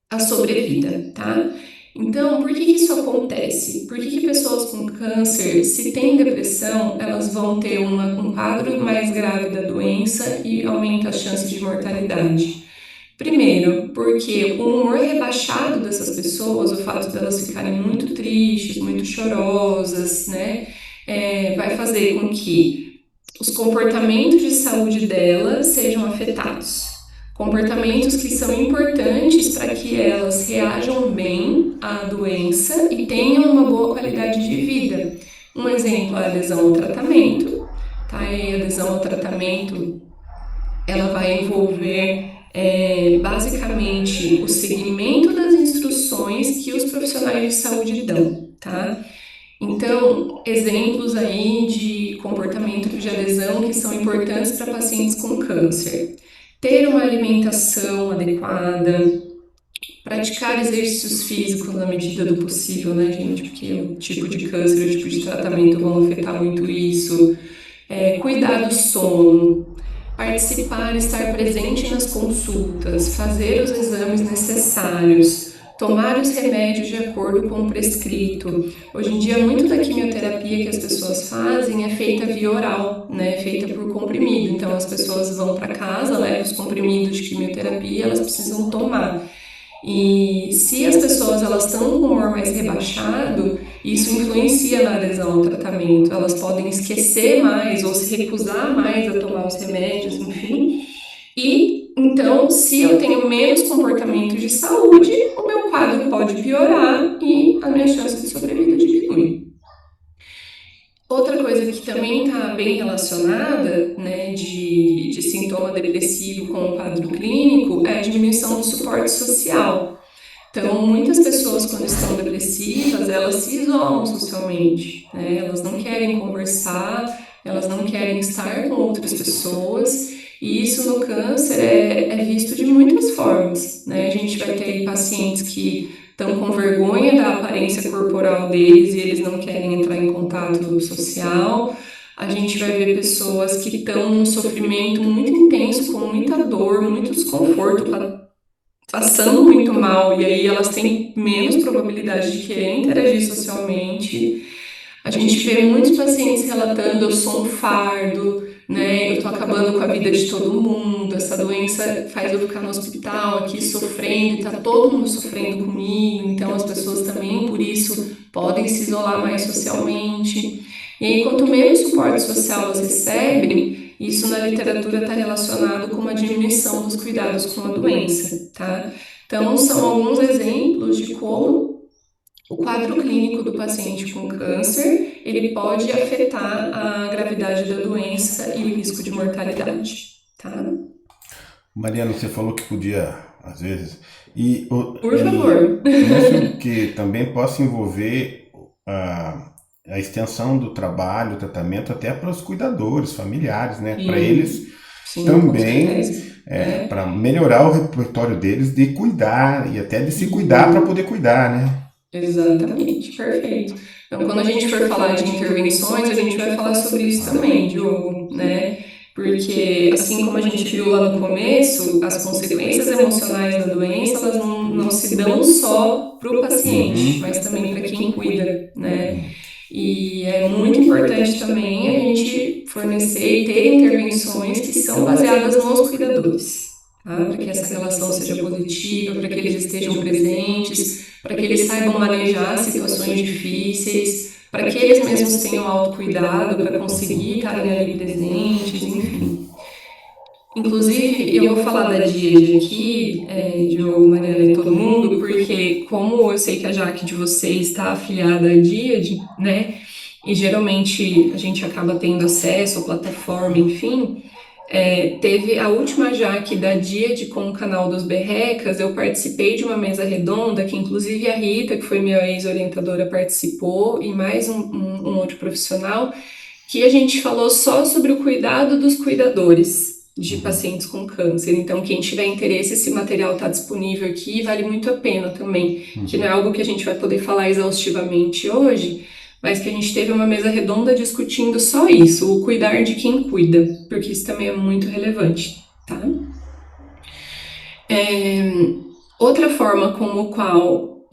a sobrevida, tá? Então, por que isso acontece? Por que pessoas com câncer, se têm depressão, elas vão ter um quadro mais grave da doença e aumenta as chances de mortalidade? Primeiro, porque o humor rebaixado dessas pessoas, o fato delas ficarem muito tristes, muito chorosas, né, vai fazer com que os comportamentos de saúde delas sejam afetados. Comportamentos que são importantes para que elas reajam bem à doença e tenham uma boa qualidade de vida. Um exemplo é a adesão ao tratamento, tá? E a adesão ao tratamento, ela vai envolver basicamente o seguimento das instruções que os profissionais de saúde dão, tá? Então, exemplos aí de comportamento de adesão que são importantes para pacientes com câncer. Ter uma alimentação adequada, praticar exercícios físicos na medida do possível, né, gente? Porque o tipo de câncer, o tipo de tratamento vão afetar muito isso. Cuidar do sono, participar, estar presente nas consultas, fazer os exames necessários, tomar os remédios de acordo com o prescrito. Hoje em dia, muito da quimioterapia que as pessoas fazem é feita via oral, né? Feita por comprimido. Então, as pessoas vão para casa, levam os comprimidos de quimioterapia, elas precisam tomar. E se as pessoas elas estão com o humor mais rebaixado, isso influencia na adesão ao tratamento. Elas podem esquecer mais ou se recusar mais a tomar os remédios, enfim. E então, se eu tenho menos comportamento de saúde, o meu quadro pode piorar e a minha chance de sobrevida diminui. Outra coisa que também está bem relacionada, né, de sintoma depressivo com o quadro clínico é a diminuição do suporte social. Então, muitas pessoas, quando estão depressivas, elas se isolam socialmente, né? Elas não querem conversar, elas não querem estar com outras pessoas, e isso no câncer é visto de muitas formas, né? A gente vai ter pacientes que estão com vergonha da aparência corporal deles e eles não querem entrar em contato social. A gente vai ver pessoas que estão num sofrimento muito intenso, com muita dor, muito desconforto, passando muito mal, e aí elas têm menos probabilidade de querer interagir socialmente. A gente vê muitos pacientes relatando: eu sou um fardo, né? Eu tô acabando com a vida de todo mundo, essa doença faz eu ficar no hospital aqui sofrendo, e tá todo mundo sofrendo comigo, então as pessoas também, por isso, podem se isolar mais socialmente. E aí, quanto menos suporte social elas recebem, isso na literatura está relacionado com uma diminuição dos cuidados com a doença, tá? Então, são alguns exemplos de como o quadro clínico do paciente com câncer, ele pode afetar a gravidade da doença e o risco de mortalidade, tá? Mariana, você falou que podia, às vezes, Por favor. isso que também possa envolver a extensão do trabalho, o tratamento até para os cuidadores, familiares, né? Para eles Sim, também, para melhorar o repertório deles de cuidar e até de se cuidar para poder cuidar, né? Exatamente, perfeito. Então, quando a gente for falar de intervenções, a gente vai falar sobre isso também, Diogo, né? Porque, assim como a gente viu lá no começo, as consequências emocionais da doença, elas não se dão só para o paciente, mas também para quem cuida, né? E é muito importante também a gente fornecer e ter intervenções que são baseadas nos cuidadores, tá? Para que essa relação seja positiva, para que eles estejam presentes, para que eles saibam manejar situações difíceis, para que eles mesmos tenham autocuidado para conseguir estarem ali presentes, enfim. Inclusive, eu vou falar da Díade aqui, Diogo, Mariana e todo mundo, porque como eu sei que a Jaque de vocês está afiliada à Díade, né, e geralmente a gente acaba tendo acesso à plataforma, enfim, teve a última Jaque da Díade com o canal dos Berrecas, eu participei de uma mesa redonda, que inclusive a Rita, que foi minha ex-orientadora, participou, e mais um outro profissional, que a gente falou só sobre o cuidado dos cuidadores. de pacientes com câncer. Então, quem tiver interesse, esse material está disponível aqui e vale muito a pena também, que não é algo que a gente vai poder falar exaustivamente hoje, mas que a gente teve uma mesa redonda discutindo só isso, o cuidar de quem cuida, porque isso também é muito relevante, tá? Outra forma como qual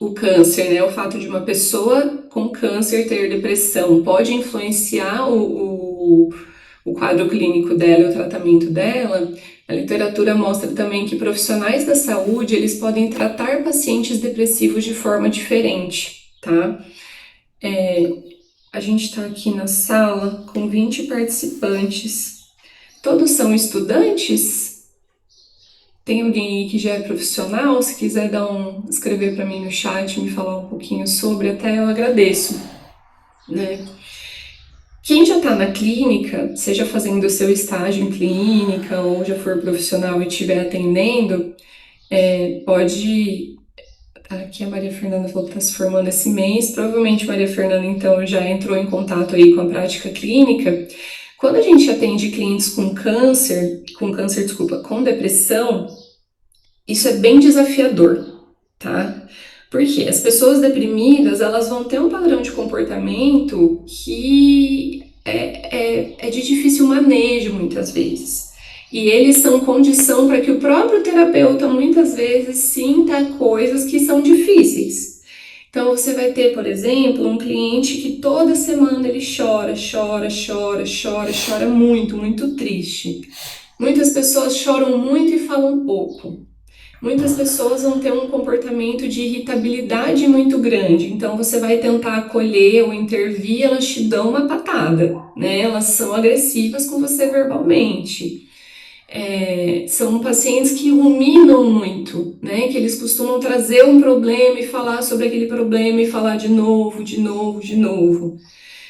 o câncer, né, o fato de uma pessoa com câncer ter depressão pode influenciar o quadro clínico dela e o tratamento dela, a literatura mostra também que profissionais da saúde, eles podem tratar pacientes depressivos de forma diferente, tá? A gente está aqui na sala com 20 participantes. Todos são estudantes? Tem alguém aí que já é profissional? Se quiser escrever para mim no chat, me falar um pouquinho sobre, até eu agradeço, né? Quem já está na clínica, seja fazendo o seu estágio em clínica ou já for profissional e estiver atendendo, pode... Aqui a Maria Fernanda falou que está se formando esse mês. Provavelmente Maria Fernanda, então, já entrou em contato aí com a prática clínica. Quando a gente atende clientes com depressão, isso é bem desafiador, tá? Porque as pessoas deprimidas, elas vão ter um padrão de comportamento que é de difícil manejo muitas vezes. E eles são condição para que o próprio terapeuta muitas vezes sinta coisas que são difíceis. Então você vai ter, por exemplo, um cliente que toda semana ele chora muito, muito triste. Muitas pessoas choram muito e falam pouco. Muitas pessoas vão ter um comportamento de irritabilidade muito grande, então você vai tentar acolher ou intervir, elas te dão uma patada, né? Elas são agressivas com você verbalmente. São pacientes que ruminam muito, né? Que eles costumam trazer um problema e falar sobre aquele problema e falar de novo.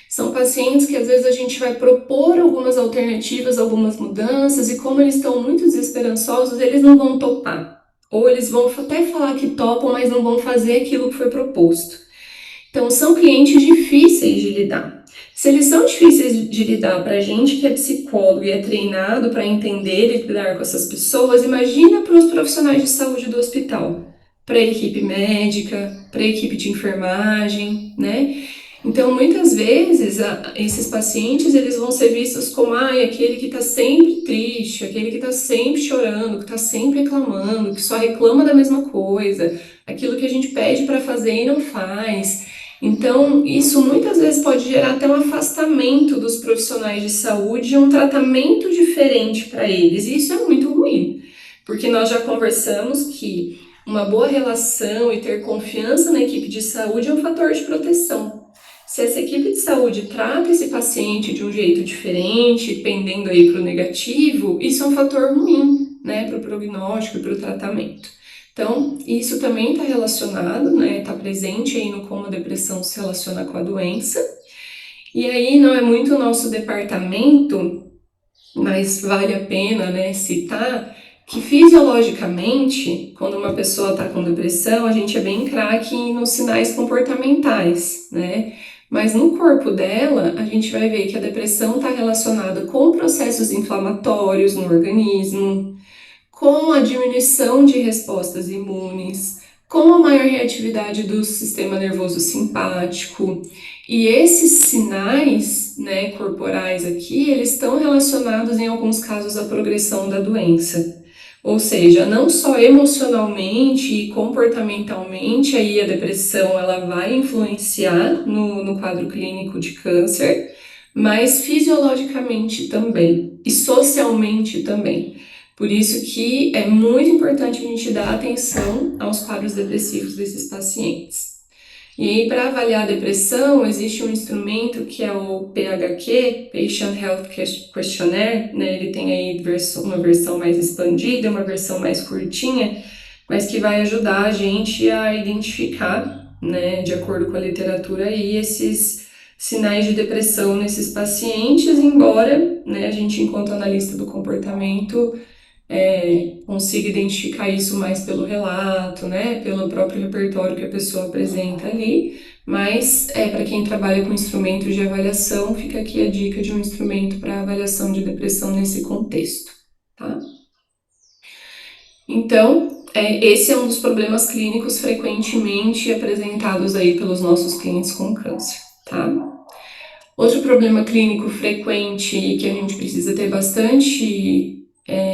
São pacientes que às vezes a gente vai propor algumas alternativas, algumas mudanças, e como eles estão muito desesperançosos, eles não vão topar. Ou eles vão até falar que topam, mas não vão fazer aquilo que foi proposto. Então, são clientes difíceis de lidar. Se eles são difíceis de lidar para a gente que é psicólogo e é treinado para entender e lidar com essas pessoas, imagina para os profissionais de saúde do hospital, para a equipe médica, para a equipe de enfermagem, né? Então, muitas vezes, esses pacientes, eles vão ser vistos como aquele que está sempre triste, aquele que está sempre chorando, que está sempre reclamando, que só reclama da mesma coisa, aquilo que a gente pede para fazer e não faz. Então, isso muitas vezes pode gerar até um afastamento dos profissionais de saúde e um tratamento diferente para eles. E isso é muito ruim, porque nós já conversamos que uma boa relação e ter confiança na equipe de saúde é um fator de proteção. Se essa equipe de saúde trata esse paciente de um jeito diferente, pendendo aí para o negativo, isso é um fator ruim, né, para o prognóstico e para o tratamento. Então, isso também está relacionado, né, está presente aí no como a depressão se relaciona com a doença. E aí não é muito o nosso departamento, mas vale a pena, né, citar que fisiologicamente, quando uma pessoa está com depressão, a gente é bem craque nos sinais comportamentais, né? Mas no corpo dela, a gente vai ver que a depressão está relacionada com processos inflamatórios no organismo, com a diminuição de respostas imunes, com a maior reatividade do sistema nervoso simpático. E esses sinais, né, corporais aqui, eles estão relacionados em alguns casos à progressão da doença. Ou seja, não só emocionalmente e comportamentalmente, aí a depressão ela vai influenciar no quadro clínico de câncer, mas fisiologicamente também e socialmente também. Por isso que é muito importante a gente dar atenção aos quadros depressivos desses pacientes. E aí, para avaliar a depressão, existe um instrumento que é o PHQ, Patient Health Questionnaire, né? Ele tem aí uma versão mais expandida, uma versão mais curtinha, mas que vai ajudar a gente a identificar, né, de acordo com a literatura, aí, esses sinais de depressão nesses pacientes, embora, né, a gente, enquanto analista do comportamento, consiga identificar isso mais pelo relato, né, pelo próprio repertório que a pessoa apresenta ali, Mas, para quem trabalha com instrumentos de avaliação, fica aqui a dica de um instrumento para avaliação de depressão nesse contexto, tá? Então, esse é um dos problemas clínicos frequentemente apresentados aí pelos nossos clientes com câncer, tá? Outro problema clínico frequente e que a gente precisa ter bastante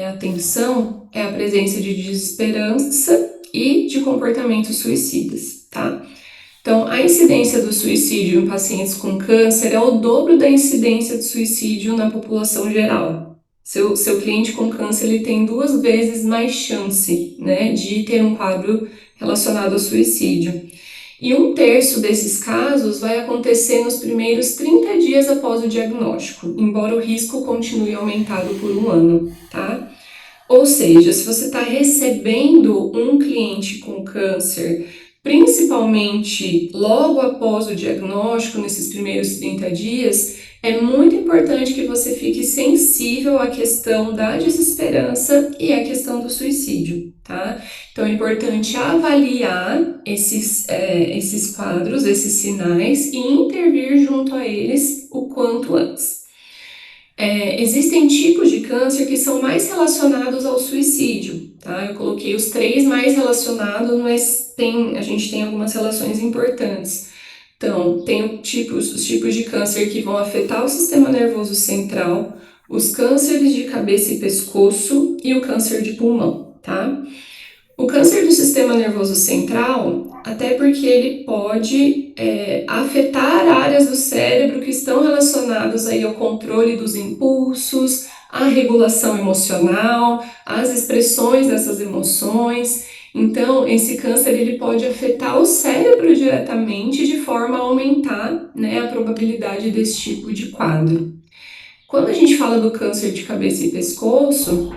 atenção é a presença de desesperança e de comportamentos suicidas, tá? Então, a incidência do suicídio em pacientes com câncer é o dobro da incidência de suicídio na população geral. Seu cliente com câncer ele tem 2 vezes mais chance, né, de ter um quadro relacionado ao suicídio. E 1/3 desses casos vai acontecer nos primeiros 30 dias após o diagnóstico, embora o risco continue aumentado por 1 ano, tá? Ou seja, se você está recebendo um cliente com câncer, principalmente logo após o diagnóstico, nesses primeiros 30 dias, é muito importante que você fique sensível à questão da desesperança e à questão do suicídio, tá? Então é importante avaliar esses quadros, esses sinais e intervir junto a eles o quanto antes. Existem tipos de câncer que são mais relacionados ao suicídio, tá? Eu coloquei os 3 mais relacionados, mas a gente tem algumas relações importantes. Então, tem os tipos de câncer que vão afetar o sistema nervoso central, os cânceres de cabeça e pescoço e o câncer de pulmão, tá? O câncer do sistema nervoso central, até porque ele pode afetar áreas do cérebro que estão relacionadas aí ao controle dos impulsos, à regulação emocional, às expressões dessas emoções. Então, esse câncer ele pode afetar o cérebro diretamente de forma a aumentar, né, a probabilidade desse tipo de quadro. Quando a gente fala do câncer de cabeça e pescoço,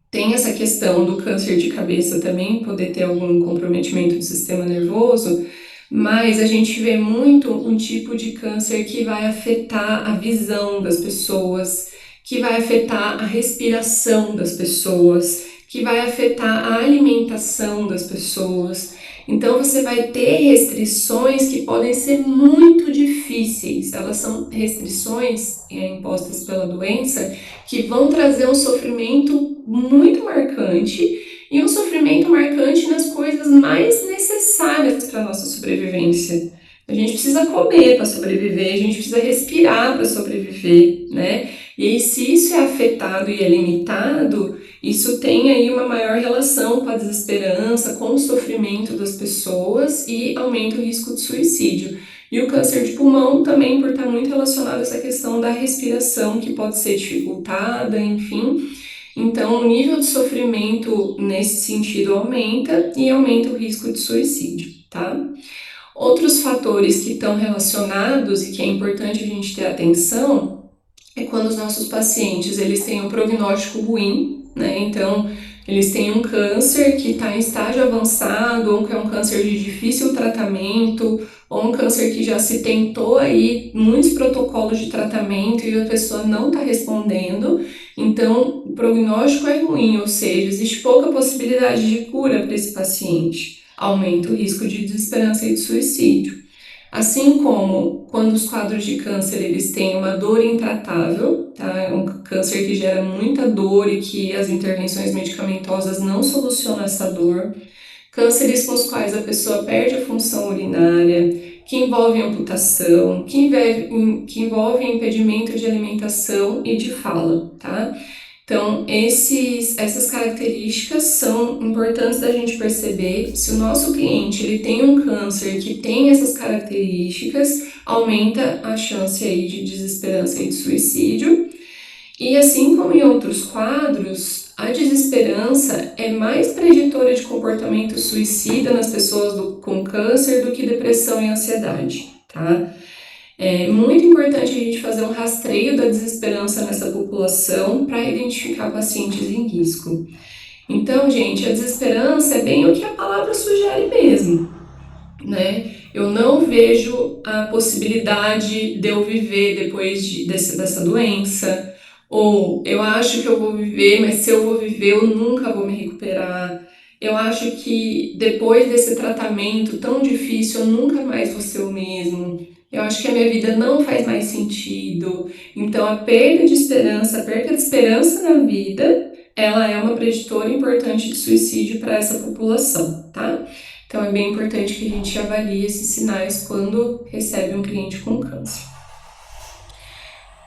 tem essa questão do câncer de cabeça também poder ter algum comprometimento do sistema nervoso, mas a gente vê muito um tipo de câncer que vai afetar a visão das pessoas, que vai afetar a respiração das pessoas, que vai afetar a alimentação das pessoas. Então você vai ter restrições que podem ser muito difíceis. Elas são restrições impostas pela doença que vão trazer um sofrimento muito marcante e um sofrimento marcante nas coisas mais necessárias para a nossa sobrevivência. A gente precisa comer para sobreviver, a gente precisa respirar para sobreviver, né? E aí, se isso é afetado e é limitado, isso tem aí uma maior relação com a desesperança, com o sofrimento das pessoas e aumenta o risco de suicídio. E o câncer de pulmão também por estar muito relacionado a essa questão da respiração, que pode ser dificultada, enfim. Então, o nível de sofrimento nesse sentido aumenta e aumenta o risco de suicídio, tá? Outros fatores que estão relacionados e que é importante a gente ter atenção é quando os nossos pacientes eles têm um prognóstico ruim, né? Então, eles têm um câncer que está em estágio avançado, ou que é um câncer de difícil tratamento, ou um câncer que já se tentou aí muitos protocolos de tratamento e a pessoa não está respondendo. Então, o prognóstico é ruim, ou seja, existe pouca possibilidade de cura para esse paciente. Aumenta o risco de desesperança e de suicídio. Assim como quando os quadros de câncer eles têm uma dor intratável, tá? É um câncer que gera muita dor e que as intervenções medicamentosas não solucionam essa dor. Cânceres com os quais a pessoa perde a função urinária, que envolvem amputação, que envolvem impedimento de alimentação e de fala, tá? Então, essas características são importantes da gente perceber. Se o nosso cliente ele tem um câncer que tem essas características, aumenta a chance aí de desesperança e de suicídio. E assim como em outros quadros, a desesperança é mais preditora de comportamento suicida nas pessoas com câncer do que depressão e ansiedade, tá? É muito importante a gente fazer um rastreio da desesperança nessa população para identificar pacientes em risco. Então, gente, a desesperança é bem o que a palavra sugere mesmo, né? Eu não vejo a possibilidade de eu viver depois dessa doença, ou eu acho que eu vou viver, mas se eu vou viver, eu nunca vou me recuperar. Eu acho que depois desse tratamento tão difícil, eu nunca mais vou ser o mesmo. Eu acho que a minha vida não faz mais sentido. Então, a perda de esperança na vida, ela é uma preditora importante de suicídio para essa população, tá? Então, é bem importante que a gente avalie esses sinais quando recebe um cliente com câncer.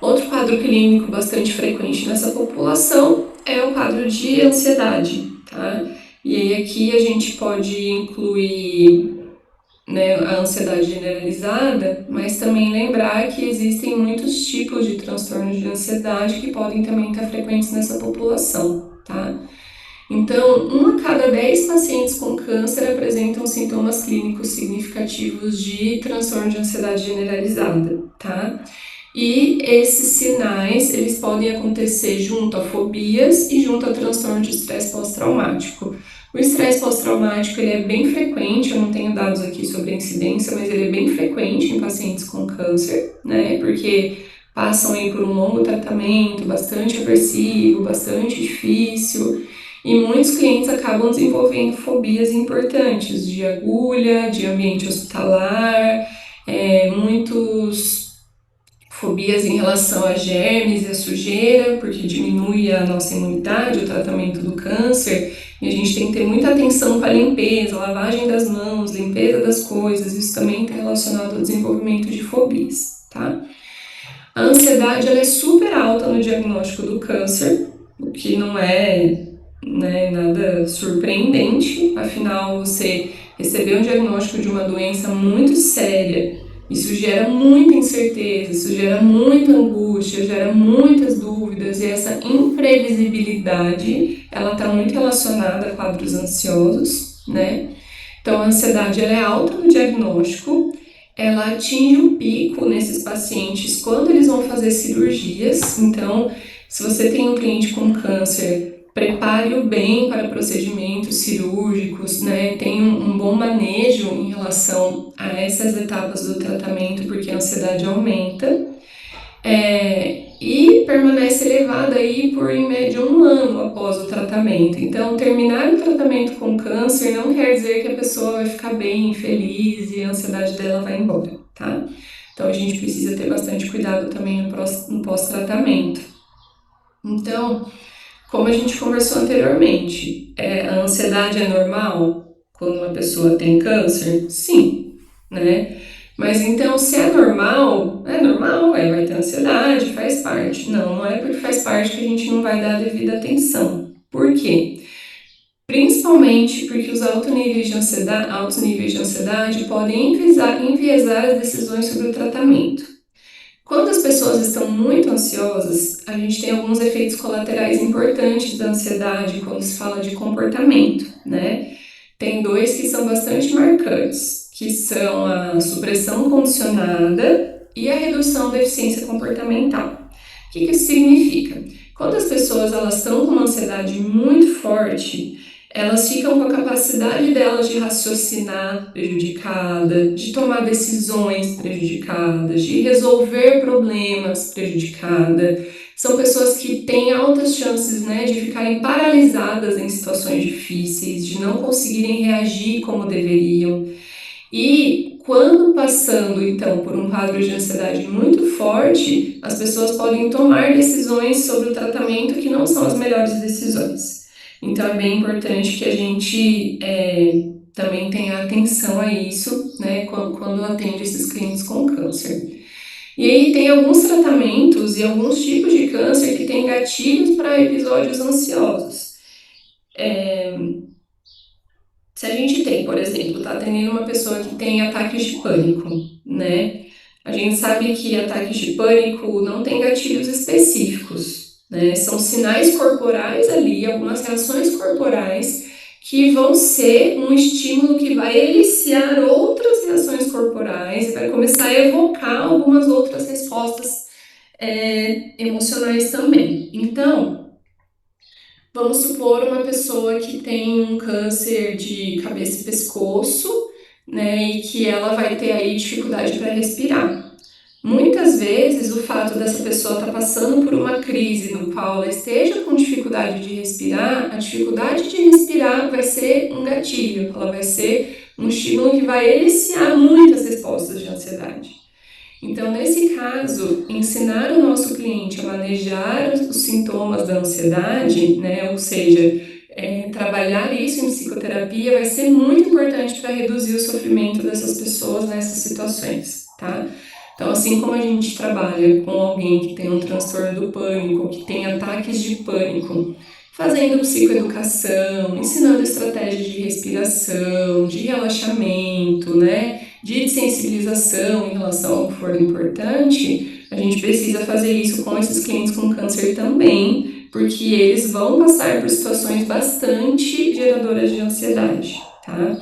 Outro quadro clínico bastante frequente nessa população é o quadro de ansiedade, tá? E aí aqui a gente pode incluir, né, a ansiedade generalizada, mas também lembrar que existem muitos tipos de transtornos de ansiedade que podem também estar frequentes nessa população, tá? Então, 1 a cada 10 pacientes com câncer apresentam sintomas clínicos significativos de transtorno de ansiedade generalizada, tá? E esses sinais, eles podem acontecer junto a fobias e junto a transtorno de estresse pós-traumático. O estresse pós-traumático, ele é bem frequente, eu não tenho dados aqui sobre a incidência, mas ele é bem frequente em pacientes com câncer, né? Porque passam aí por um longo tratamento, bastante aversivo, bastante difícil, e muitos clientes acabam desenvolvendo fobias importantes de agulha, de ambiente hospitalar, muitos fobias em relação a germes e a sujeira, porque diminui a nossa imunidade, o tratamento do câncer, e a gente tem que ter muita atenção com a limpeza, lavagem das mãos, limpeza das coisas, isso também está relacionado ao desenvolvimento de fobias, tá? A ansiedade, ela é super alta no diagnóstico do câncer, o que não é, né, nada surpreendente, afinal, você receber um diagnóstico de uma doença muito séria, isso gera muita incerteza, isso gera muita angústia, gera muitas dúvidas, e essa imprevisibilidade, ela está muito relacionada a quadros ansiosos, né? Então, a ansiedade, ela é alta no diagnóstico, ela atinge um pico nesses pacientes quando eles vão fazer cirurgias. Então, se você tem um cliente com câncer, prepare-o bem para procedimentos cirúrgicos, né? Tenha um bom manejo em relação a essas etapas do tratamento, porque a ansiedade aumenta. E permanece elevada aí por, em média, 1 ano após o tratamento. Então, terminar o tratamento com câncer não quer dizer que a pessoa vai ficar bem, feliz e a ansiedade dela vai embora, tá? Então, a gente precisa ter bastante cuidado também no pós-tratamento. Então, como a gente conversou anteriormente, a ansiedade é normal quando uma pessoa tem câncer? Sim, né? Mas então, se é normal, vai ter ansiedade, faz parte. Não, não é porque faz parte que a gente não vai dar a devida atenção. Por quê? Principalmente porque os altos níveis de ansiedade podem enviesar as decisões sobre o tratamento. Quando as pessoas estão muito ansiosas, a gente tem alguns efeitos colaterais importantes da ansiedade quando se fala de comportamento, né? Tem 2 que são bastante marcantes, que são a supressão condicionada e a redução da eficiência comportamental. O que isso significa? Quando as pessoas elas estão com uma ansiedade muito forte, elas ficam com a capacidade delas de raciocinar prejudicada, de tomar decisões prejudicadas, de resolver problemas prejudicada. São pessoas que têm altas chances, né, de ficarem paralisadas em situações difíceis, de não conseguirem reagir como deveriam. E quando passando, então, por um quadro de ansiedade muito forte, as pessoas podem tomar decisões sobre o tratamento que não são as melhores decisões. Então, é bem importante que a gente também tenha atenção a isso, né, quando atende esses clientes com câncer. E aí tem alguns tratamentos e alguns tipos de câncer que têm gatilhos para episódios ansiosos. Se a gente tem, por exemplo, tá atendendo uma pessoa que tem ataques de pânico, né? A gente sabe que ataques de pânico não tem gatilhos específicos, né? São sinais corporais ali, algumas reações corporais que vão ser um estímulo que vai eliciar outras reações corporais e vai começar a evocar algumas outras respostas emocionais também. Então, vamos supor uma pessoa que tem um câncer de cabeça e pescoço, né, e que ela vai ter aí dificuldade para respirar. Muitas vezes o fato dessa pessoa estar passando por uma crise no qual ela esteja com dificuldade de respirar, a dificuldade de respirar vai ser um gatilho, ela vai ser um estímulo que vai eliciar muitas respostas de ansiedade. Então, nesse caso, ensinar o nosso cliente a manejar os sintomas da ansiedade, né, ou seja, trabalhar isso em psicoterapia vai ser muito importante para reduzir o sofrimento dessas pessoas nessas situações, tá? Então, assim como a gente trabalha com alguém que tem um transtorno do pânico, que tem ataques de pânico, fazendo psicoeducação, ensinando estratégias de respiração, de relaxamento, né, de sensibilização em relação ao que for importante, a gente precisa fazer isso com esses clientes com câncer também, porque eles vão passar por situações bastante geradoras de ansiedade, tá?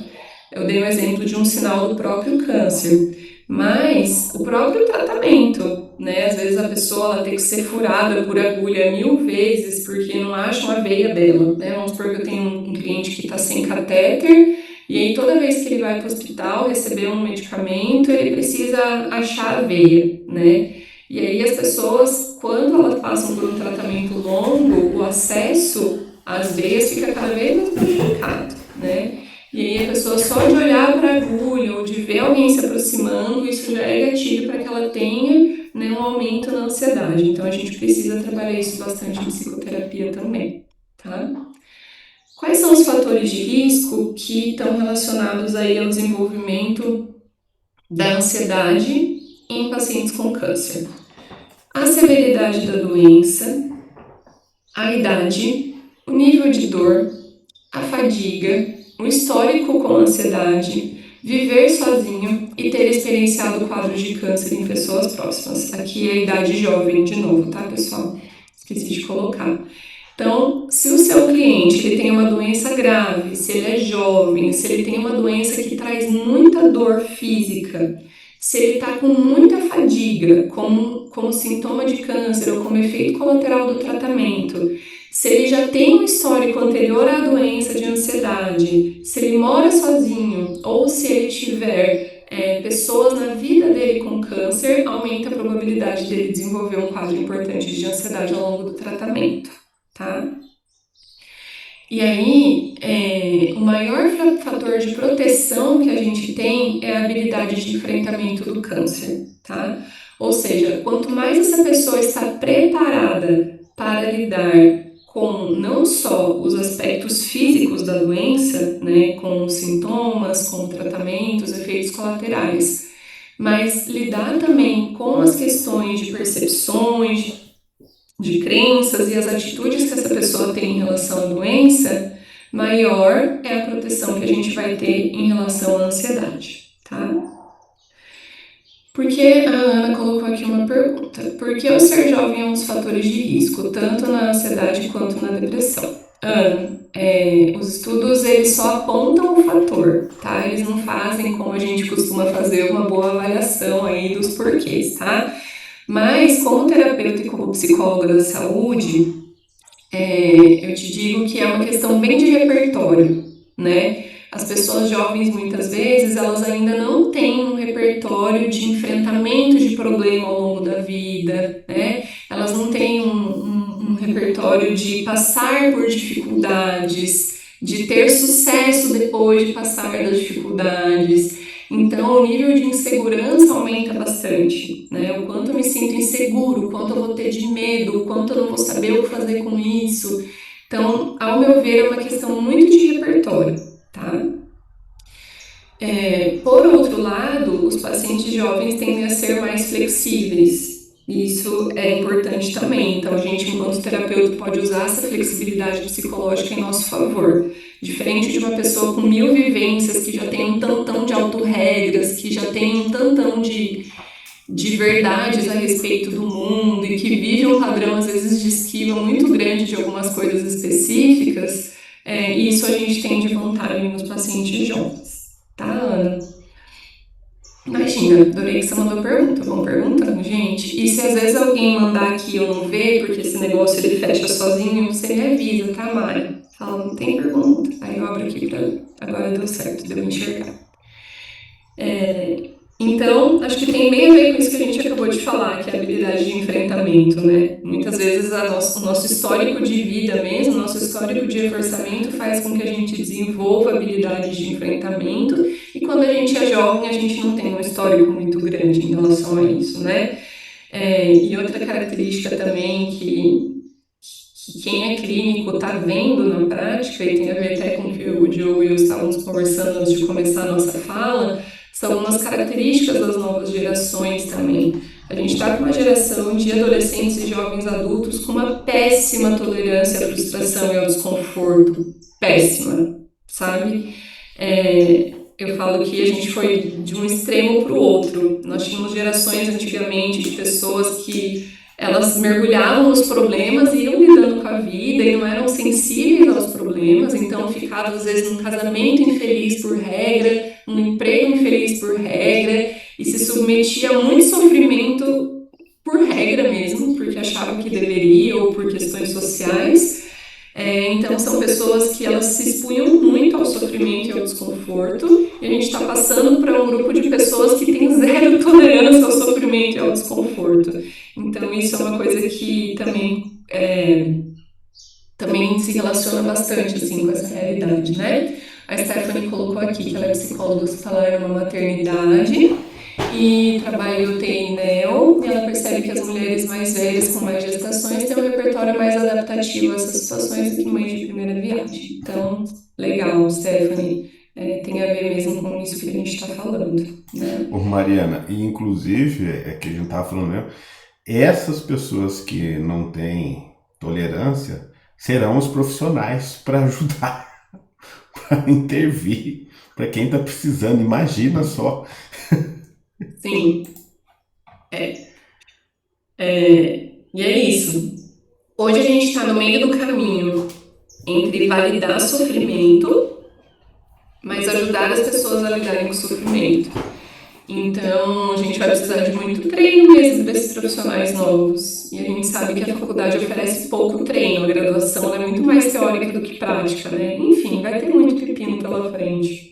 Eu dei um exemplo de um sinal do próprio câncer, mas o próprio tratamento, né? Às vezes a pessoa ela tem que ser furada por agulha 1000 vezes porque não acham a veia dela, né? Vamos supor que eu tenho um cliente que está sem catéter e aí toda vez que ele vai para o hospital receber um medicamento, ele precisa achar a veia, né? E aí as pessoas, quando elas passam por um tratamento longo, o acesso às veias fica cada vez mais prejudicado, né? E aí a pessoa só de olhar para a agulha ou de ver alguém se aproximando, isso já é gatilho para que ela tenha, né, um aumento na ansiedade. Então a gente precisa trabalhar isso bastante em psicoterapia também, tá? Quais são os fatores de risco que estão relacionados aí ao desenvolvimento da ansiedade em pacientes com câncer? A severidade da doença, a idade, o nível de dor, a fadiga, o histórico com ansiedade, viver sozinho e ter experienciado quadros de câncer em pessoas próximas. Aqui é a idade jovem de novo, tá, pessoal? Esqueci de colocar. Então, se o seu cliente ele tem uma doença grave, se ele é jovem, se ele tem uma doença que traz muita dor física, se ele está com muita fadiga, como sintoma de câncer ou como efeito colateral do tratamento, se ele já tem um histórico anterior à doença de ansiedade, se ele mora sozinho ou se ele tiver pessoas na vida dele com câncer, aumenta a probabilidade dele desenvolver um quadro importante de ansiedade ao longo do tratamento, tá? E aí, o maior fator de proteção que a gente tem é a habilidade de enfrentamento do câncer, tá? Ou seja, quanto mais essa pessoa está preparada para lidar com não só os aspectos físicos da doença, né, com os sintomas, com o tratamento, os efeitos colaterais, mas lidar também com as questões de percepções, de crenças e as atitudes que essa pessoa tem em relação à doença, maior é a proteção que a gente vai ter em relação à ansiedade, tá? Porque a Ana colocou aqui uma pergunta. Por que o ser jovem é um dos fatores de risco, tanto na ansiedade quanto na depressão? Ana, os estudos eles só apontam o fator, tá? Eles não fazem como a gente costuma fazer uma boa avaliação aí dos porquês, tá? Mas como terapeuta e como psicóloga da saúde, eu te digo que é uma questão bem de repertório, né? As pessoas jovens, muitas vezes, elas ainda não têm um repertório de enfrentamento de problema ao longo da vida, né? Elas não têm um repertório de passar por dificuldades, de ter sucesso depois de passar das dificuldades. Então, o nível de insegurança aumenta bastante, né? O quanto eu me sinto inseguro, o quanto eu vou ter de medo, o quanto eu não vou saber o que fazer com isso. Então, ao meu ver, é uma questão muito de repertório, tá? Por outro lado, os pacientes jovens tendem a ser mais flexíveis. Isso é importante também. Então, a gente, enquanto terapeuta, pode usar essa flexibilidade psicológica em nosso favor. Diferente de uma pessoa com 1000 vivências, que já tem um tantão de autorregras, que já tem um tantão de verdades a respeito do mundo e que vive um padrão, às vezes, de esquiva muito grande de algumas coisas específicas, isso a gente tem de vantagem nos pacientes jovens. Tá, Ana? Imagina, adorei que você mandou pergunta. Vamos perguntando, gente. E se às vezes alguém mandar aqui e eu não ver, porque esse negócio ele fecha sozinho, você me avisa, tá, Mari? Fala, não tem pergunta. Aí eu abro aqui pra... Agora deu certo, deu enxergar. Então, acho que tem bem a ver com isso que a gente acabou de falar, que é a habilidade de enfrentamento, né? Muitas vezes o nosso histórico de vida mesmo, o nosso histórico de reforçamento faz com que a gente desenvolva habilidades de enfrentamento, e quando a gente é jovem, a gente não tem um histórico muito grande em relação a isso, né? E outra característica também que quem é clínico está vendo na prática, e tem a ver até com o que o Diogo e eu estávamos conversando antes de começar a nossa fala, são umas características das novas gerações também. A gente está com uma geração de adolescentes e jovens adultos com uma péssima tolerância à frustração e ao desconforto. Péssima, sabe? Eu falo que a gente foi de um extremo para o outro. Nós tínhamos gerações antigamente de pessoas que elas mergulhavam nos problemas e iam lidando com a vida e não eram sensíveis aos problemas, então ficavam às vezes num casamento infeliz por regra, num emprego infeliz por regra, e se submetia a muito sofrimento por regra mesmo, porque achavam que deveria ou por questões sociais. Então são pessoas que elas se expunham muito ao sofrimento e ao desconforto, e a gente está passando para um grupo de pessoas que tem zero tolerância ao sofrimento e ao desconforto. Então isso é uma coisa que também se relaciona bastante assim, com essa realidade, né? A Stephanie colocou aqui que ela é psicóloga hospitalar numa maternidade e trabalha em UTI e NEO, e ela percebe que as mulheres mais velhas com mais gestações têm um repertório mais adaptativo a essas situações do que mães de primeira viagem. Então, legal, Stephanie, tem a ver mesmo com isso que a gente está falando, né? Ô, Mariana, e inclusive, é que a gente estava falando mesmo, essas pessoas que não têm tolerância serão os profissionais para ajudar, para intervir, para quem está precisando. Imagina só. Sim, e é isso. Hoje a gente está no meio do caminho entre validar sofrimento, mas ajudar as pessoas a lidarem com o sofrimento. Então, a gente vai precisar de muito treino mesmo desses profissionais novos. E a gente sabe que a faculdade oferece pouco treino, a graduação é muito mais teórica do que prática, né? Enfim, vai ter muito pepino pela frente.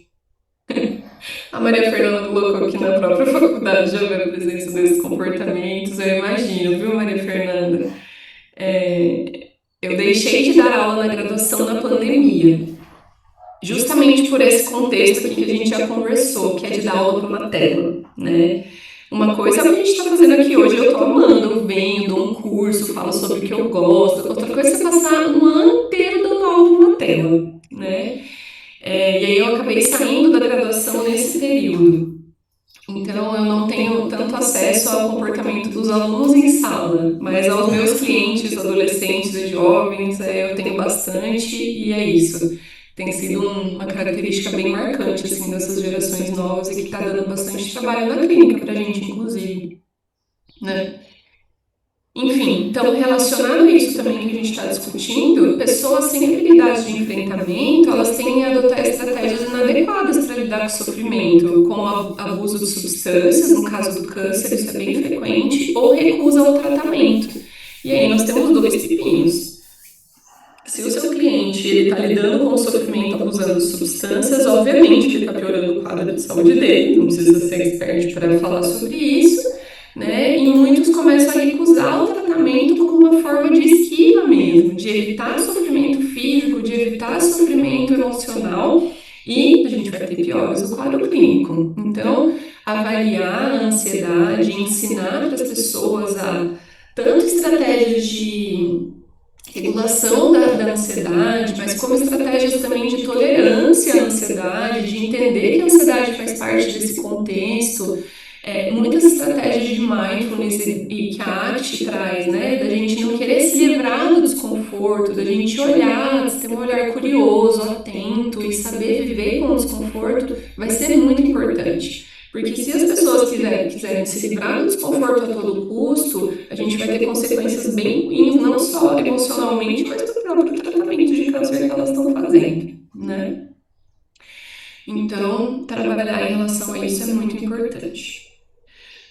A Maria Fernanda colocou aqui na própria faculdade já ver a presença desses comportamentos, eu imagino, viu, Maria Fernanda? Eu deixei de dar aula na graduação na pandemia, justamente por esse contexto aqui que a gente já conversou, que é de dar aula para uma tela, né? Uma coisa é o que a gente está fazendo aqui hoje, eu estou amando, eu venho, dou um curso, falo sobre o que eu gosto. Outra coisa é você passar um ano inteiro dando aula para uma tela, né? E aí eu acabei saindo da graduação nesse período. Então, eu não tenho tanto acesso ao comportamento dos alunos em sala, mas aos meus clientes, adolescentes e jovens, eu tenho bastante, e é isso. Tem sido uma característica bem marcante, assim, dessas gerações novas e que está dando bastante trabalho na clínica para a gente, inclusive, né? Enfim, então, relacionado a isso também que a gente está discutindo, pessoas sem habilidades de enfrentamento, elas tendem a adotar estratégias inadequadas para lidar com o sofrimento, como abuso de substâncias, no caso do câncer, isso é bem frequente, ou recusa ao tratamento. E aí nós temos dois pepinos. Se o seu cliente está lidando com o sofrimento abusando de substâncias, obviamente ele está piorando o quadro de saúde dele, não precisa ser expert para falar sobre isso, né? E muitos começam a recusar o tratamento como uma forma de esquiva mesmo, de evitar sofrimento físico, de evitar sofrimento emocional, e a gente vai ter piores o quadro clínico. Então, avaliar a ansiedade, ensinar para as pessoas a tanto estratégias de regulação da ansiedade, mas como estratégias também de tolerância à ansiedade, de entender que a ansiedade faz parte desse contexto, muitas estratégias de mindfulness e que a ACT traz, né, da gente não querer se livrar do desconforto, da gente olhar, ter um olhar curioso, atento e saber viver com o desconforto, vai ser muito importante. Porque se as pessoas quiserem se livrar do desconforto a todo custo, a gente vai ter consequências bem ruins, não só emocionalmente, mas do próprio tratamento de câncer que elas estão fazendo, né? Então, trabalhar em relação a isso é muito importante.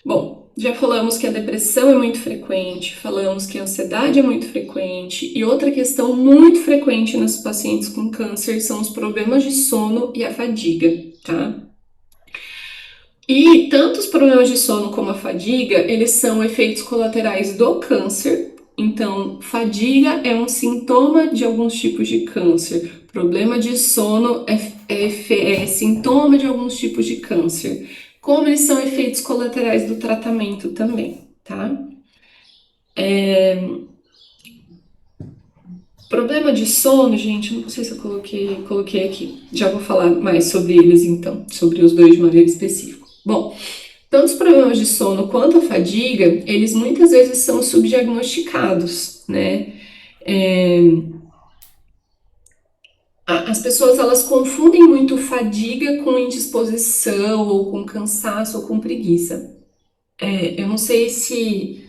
Bom, já falamos que a depressão é muito frequente, falamos que a ansiedade é muito frequente, e outra questão muito frequente nos pacientes com câncer são os problemas de sono e a fadiga, tá? E tanto os problemas de sono como a fadiga, eles são efeitos colaterais do câncer. Então, fadiga é um sintoma de alguns tipos de câncer. Problema de sono é sintoma de alguns tipos de câncer. Como eles são efeitos colaterais do tratamento também, tá? Problema de sono, gente, não sei se eu coloquei aqui. Já vou falar mais sobre eles então, sobre os dois de maneira específica. Bom, tanto os problemas de sono quanto a fadiga, eles muitas vezes são subdiagnosticados, né? As pessoas, elas confundem muito fadiga com indisposição, ou com cansaço, ou com preguiça. Eu não sei se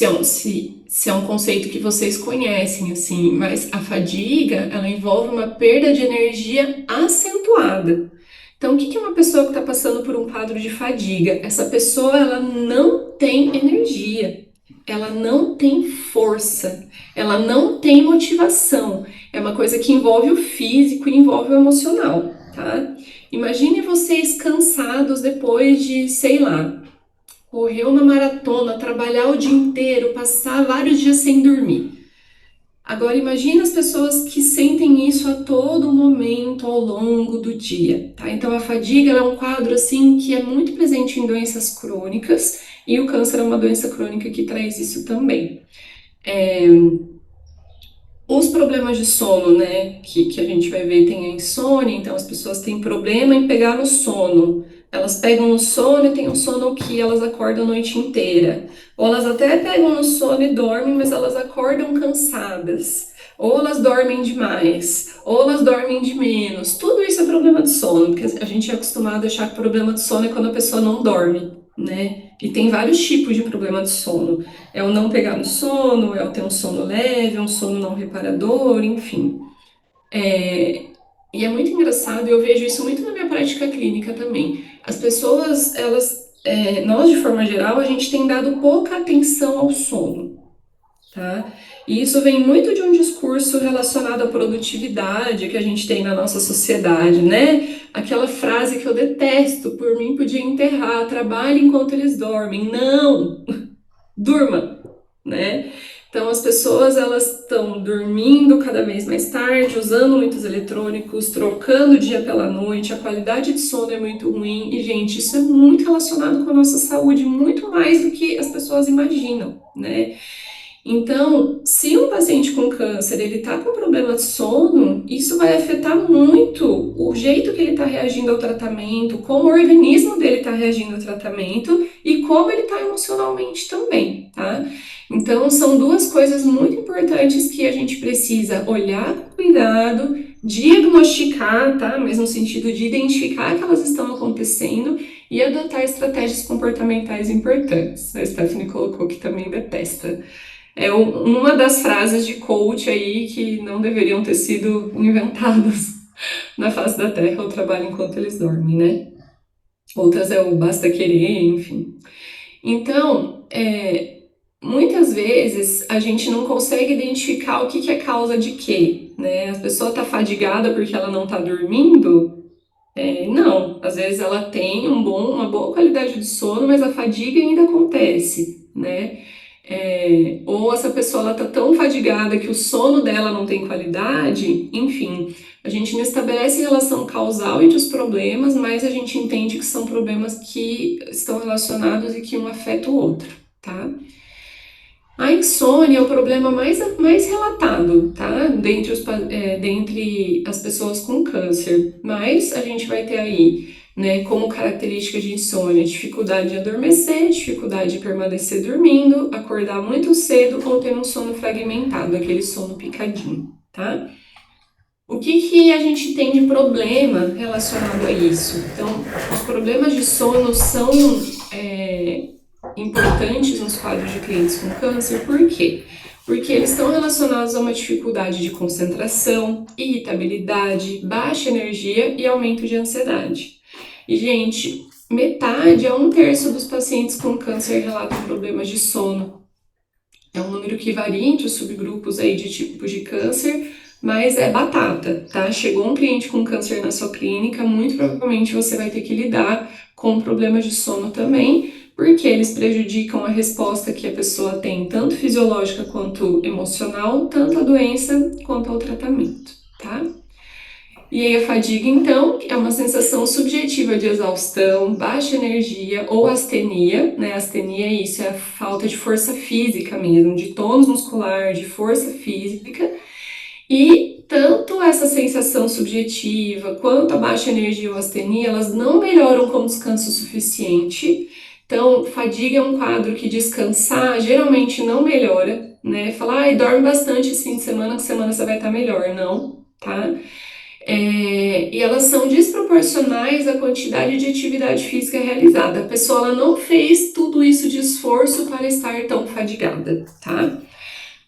é um conceito que vocês conhecem, assim, mas a fadiga, ela envolve uma perda de energia acentuada. Então, o que é uma pessoa que está passando por um quadro de fadiga? Essa pessoa, ela não tem energia, ela não tem força, ela não tem motivação. É uma coisa que envolve o físico e envolve o emocional, tá? Imagine vocês cansados depois de, sei lá, correr uma maratona, trabalhar o dia inteiro, passar vários dias sem dormir. Agora imagine as pessoas que sentem isso a todo momento ao longo do dia, tá? Então a fadiga é um quadro assim que é muito presente em doenças crônicas e o câncer é uma doença crônica que traz isso também. Os problemas de sono, né, que a gente vai ver, tem a insônia, então as pessoas têm problema em pegar no sono. Elas pegam no sono e tem um sono que elas acordam a noite inteira. Ou elas até pegam no sono e dormem, mas elas acordam cansadas. Ou elas dormem demais, ou elas dormem de menos. Tudo isso é problema de sono, porque a gente é acostumado a achar que problema de sono é quando a pessoa não dorme, né? E tem vários tipos de problema de sono. É o não pegar no sono, é o ter um sono leve, um sono não reparador, enfim. E é muito engraçado, eu vejo isso muito na minha prática clínica também. As pessoas, nós de forma geral, a gente tem dado pouca atenção ao sono, tá? E isso vem muito de um discurso relacionado à produtividade que a gente tem na nossa sociedade, né? Aquela frase que eu detesto, por mim podia enterrar, trabalhe enquanto eles dormem. Não! Durma, né? Então as pessoas, elas estão dormindo cada vez mais tarde, usando muitos eletrônicos, trocando o dia pela noite, a qualidade de sono é muito ruim e, gente, isso é muito relacionado com a nossa saúde, muito mais do que as pessoas imaginam, né? Então, se um paciente com câncer, ele tá com problema de sono, isso vai afetar muito o jeito que ele está reagindo ao tratamento, como o organismo dele está reagindo ao tratamento e como ele está emocionalmente também, tá? Então, são duas coisas muito importantes que a gente precisa olhar com cuidado, diagnosticar, tá? Mas no sentido de identificar que elas estão acontecendo e adotar estratégias comportamentais importantes. A Stephanie colocou que também detesta. É uma das frases de coach aí que não deveriam ter sido inventadas na face da Terra, o trabalho enquanto eles dormem, né? Outras é o basta querer, enfim. Então, muitas vezes a gente não consegue identificar o que é causa de quê, né? A pessoa tá fadigada porque ela não tá dormindo? Não, às vezes ela tem uma boa qualidade de sono, mas a fadiga ainda acontece, né? Ou essa pessoa ela tá tão fadigada que o sono dela não tem qualidade, enfim, a gente não estabelece relação causal entre os problemas, mas a gente entende que são problemas que estão relacionados e que um afeta o outro, tá? A insônia é o problema mais relatado, tá? Dentre as pessoas com câncer, mas a gente vai ter aí, né, como característica de insônia, dificuldade de adormecer, dificuldade de permanecer dormindo, acordar muito cedo ou ter um sono fragmentado, aquele sono picadinho, tá? O que a gente tem de problema relacionado a isso? Então, os problemas de sono são importantes nos quadros de clientes com câncer, por quê? Porque eles estão relacionados a uma dificuldade de concentração, irritabilidade, baixa energia e aumento de ansiedade. E, gente, metade a 1/3 dos pacientes com câncer relatam problemas de sono. É um número que varia entre os subgrupos aí de tipos de câncer, mas é batata, tá? Chegou um cliente com câncer na sua clínica, muito provavelmente você vai ter que lidar com problemas de sono também, porque eles prejudicam a resposta que a pessoa tem, tanto fisiológica quanto emocional, tanto à doença quanto ao tratamento, tá? E aí a fadiga, então, é uma sensação subjetiva de exaustão, baixa energia ou astenia, né? Astenia é isso, é a falta de força física mesmo, de tônus muscular, de força física. E tanto essa sensação subjetiva quanto a baixa energia ou astenia, elas não melhoram com descanso suficiente. Então, fadiga é um quadro que descansar geralmente não melhora, né? Falar, dorme bastante esse fim de semana, que semana você vai estar melhor. Não, tá? E elas são desproporcionais à quantidade de atividade física realizada. A pessoa ela não fez tudo isso de esforço para estar tão fadigada, tá?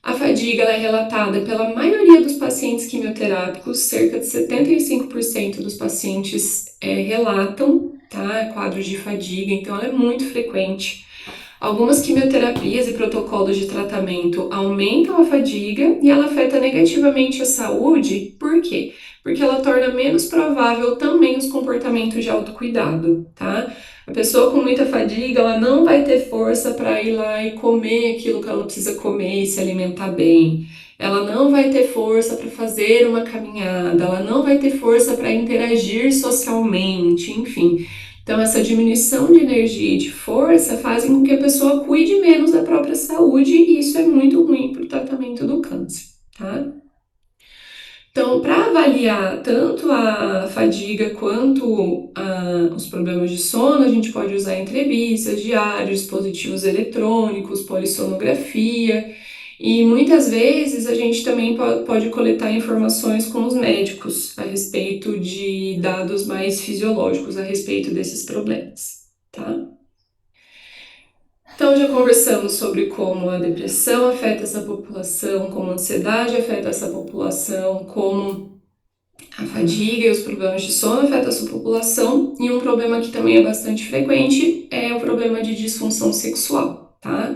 A fadiga ela é relatada pela maioria dos pacientes quimioterápicos, cerca de 75% dos pacientes relatam, tá, quadros de fadiga, então ela é muito frequente. Algumas quimioterapias e protocolos de tratamento aumentam a fadiga e ela afeta negativamente a saúde, por quê? Porque ela torna menos provável também os comportamentos de autocuidado, tá? A pessoa com muita fadiga, ela não vai ter força para ir lá e comer aquilo que ela precisa comer e se alimentar bem. Ela não vai ter força para fazer uma caminhada, ela não vai ter força para interagir socialmente, enfim. Então, essa diminuição de energia e de força fazem com que a pessoa cuide menos da própria saúde e isso é muito ruim para o tratamento do câncer, tá? Então, para avaliar tanto a fadiga quanto os problemas de sono, a gente pode usar entrevistas, diários, dispositivos eletrônicos, polissonografia e muitas vezes a gente também pode coletar informações com os médicos a respeito de dados mais fisiológicos a respeito desses problemas, tá? Então, já conversamos sobre como a depressão afeta essa população, como a ansiedade afeta essa população, como a fadiga e os problemas de sono afetam essa população, e um problema que também é bastante frequente é o problema de disfunção sexual, tá?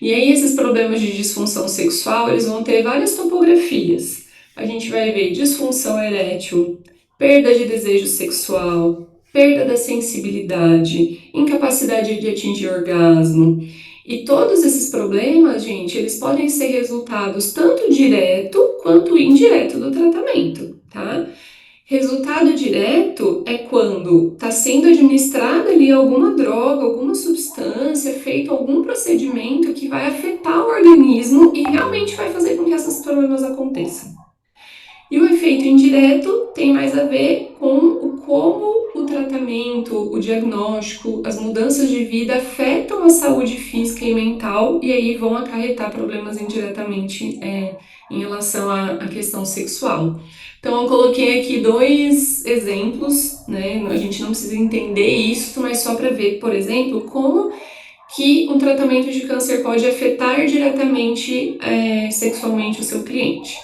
E aí, esses problemas de disfunção sexual, eles vão ter várias topografias. A gente vai ver disfunção erétil, perda de desejo sexual, perda da sensibilidade, incapacidade de atingir orgasmo. E todos esses problemas, gente, eles podem ser resultados tanto direto quanto indireto do tratamento, tá? Resultado direto é quando está sendo administrada ali alguma droga, alguma substância, feito algum procedimento que vai afetar o organismo e realmente vai fazer com que esses problemas aconteçam. E o efeito indireto tem mais a ver com como o tratamento, o diagnóstico, as mudanças de vida afetam a saúde física e mental e aí vão acarretar problemas indiretamente em relação à questão sexual. Então, eu coloquei aqui 2 exemplos, né? A gente não precisa entender isso, mas só para ver, por exemplo, como que um tratamento de câncer pode afetar diretamente sexualmente o seu cliente.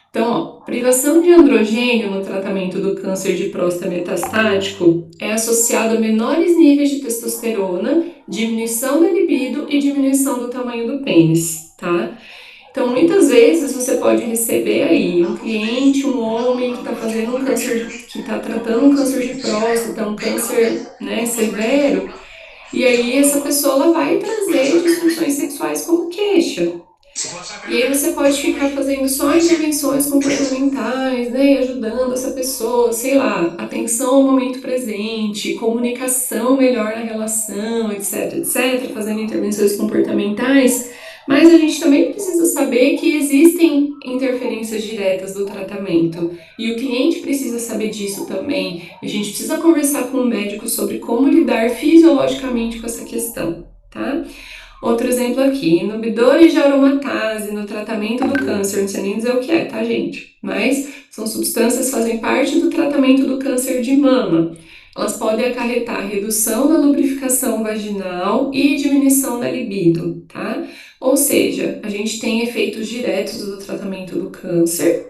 Então, ó, privação de androgênio no tratamento do câncer de próstata metastático é associado a menores níveis de testosterona, diminuição da libido e diminuição do tamanho do pênis, tá? Então, muitas vezes você pode receber aí um cliente, um homem que está fazendo um câncer, que está tratando um câncer de próstata, um câncer, né, severo, e aí essa pessoa ela vai trazer disfunções sexuais como queixa. E aí você pode ficar fazendo só intervenções comportamentais, né, ajudando essa pessoa, sei lá, atenção ao momento presente, comunicação melhor na relação, etc, etc, fazendo intervenções comportamentais, mas a gente também precisa saber que existem interferências diretas do tratamento e o cliente precisa saber disso também. A gente precisa conversar com o médico sobre como lidar fisiologicamente com essa questão, tá? Outro exemplo aqui, inibidores de aromatase no tratamento do câncer, não sei nem dizer o que é, tá, gente? Mas são substâncias que fazem parte do tratamento do câncer de mama. Elas podem acarretar redução da lubrificação vaginal e diminuição da libido, tá? Ou seja, a gente tem efeitos diretos do tratamento do câncer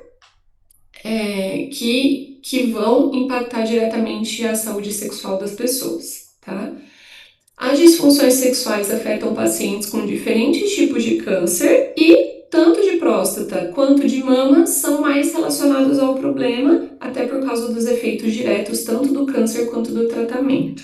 que vão impactar diretamente a saúde sexual das pessoas, tá? As disfunções sexuais afetam pacientes com diferentes tipos de câncer e tanto de próstata quanto de mama são mais relacionados ao problema, até por causa dos efeitos diretos tanto do câncer quanto do tratamento.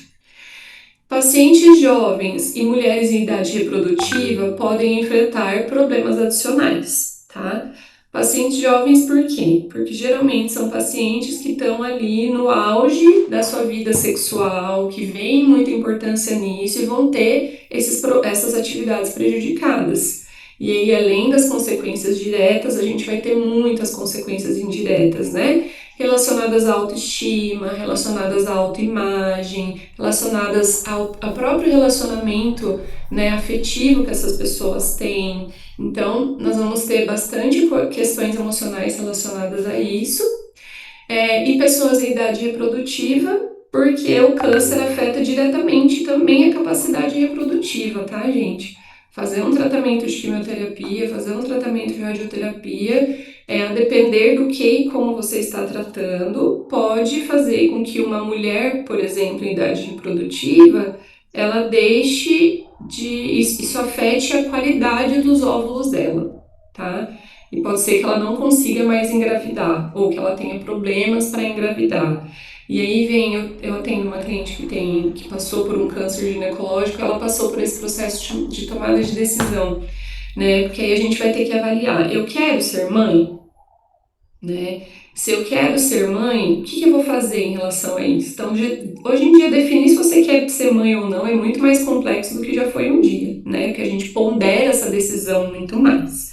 Pacientes jovens e mulheres em idade reprodutiva podem enfrentar problemas adicionais, tá? Pacientes jovens por quê? Porque geralmente são pacientes que estão ali no auge da sua vida sexual, que veem muita importância nisso e vão ter essas atividades prejudicadas. E aí, além das consequências diretas, a gente vai ter muitas consequências indiretas, né? Relacionadas à autoestima, relacionadas à autoimagem, relacionadas ao próprio relacionamento, né, afetivo que essas pessoas têm. Então, nós vamos ter bastante questões emocionais relacionadas a isso. E pessoas em idade reprodutiva, porque o câncer afeta diretamente também a capacidade reprodutiva, tá, gente? Fazer um tratamento de quimioterapia, fazer um tratamento de radioterapia, a depender do que e como você está tratando, pode fazer com que uma mulher, por exemplo, em idade reprodutiva, ela deixe de... Isso afete a qualidade dos óvulos dela, tá? E pode ser que ela não consiga mais engravidar, ou que ela tenha problemas para engravidar. E aí vem, eu atendo uma cliente que passou por um câncer ginecológico, ela passou por esse processo de tomada de decisão, né? Porque aí a gente vai ter que avaliar, eu quero ser mãe? Né? Se eu quero ser mãe, o que eu vou fazer em relação a isso? Então, hoje em dia, definir se você quer ser mãe ou não é muito mais complexo do que já foi um dia, né? Porque a gente pondera essa decisão muito mais.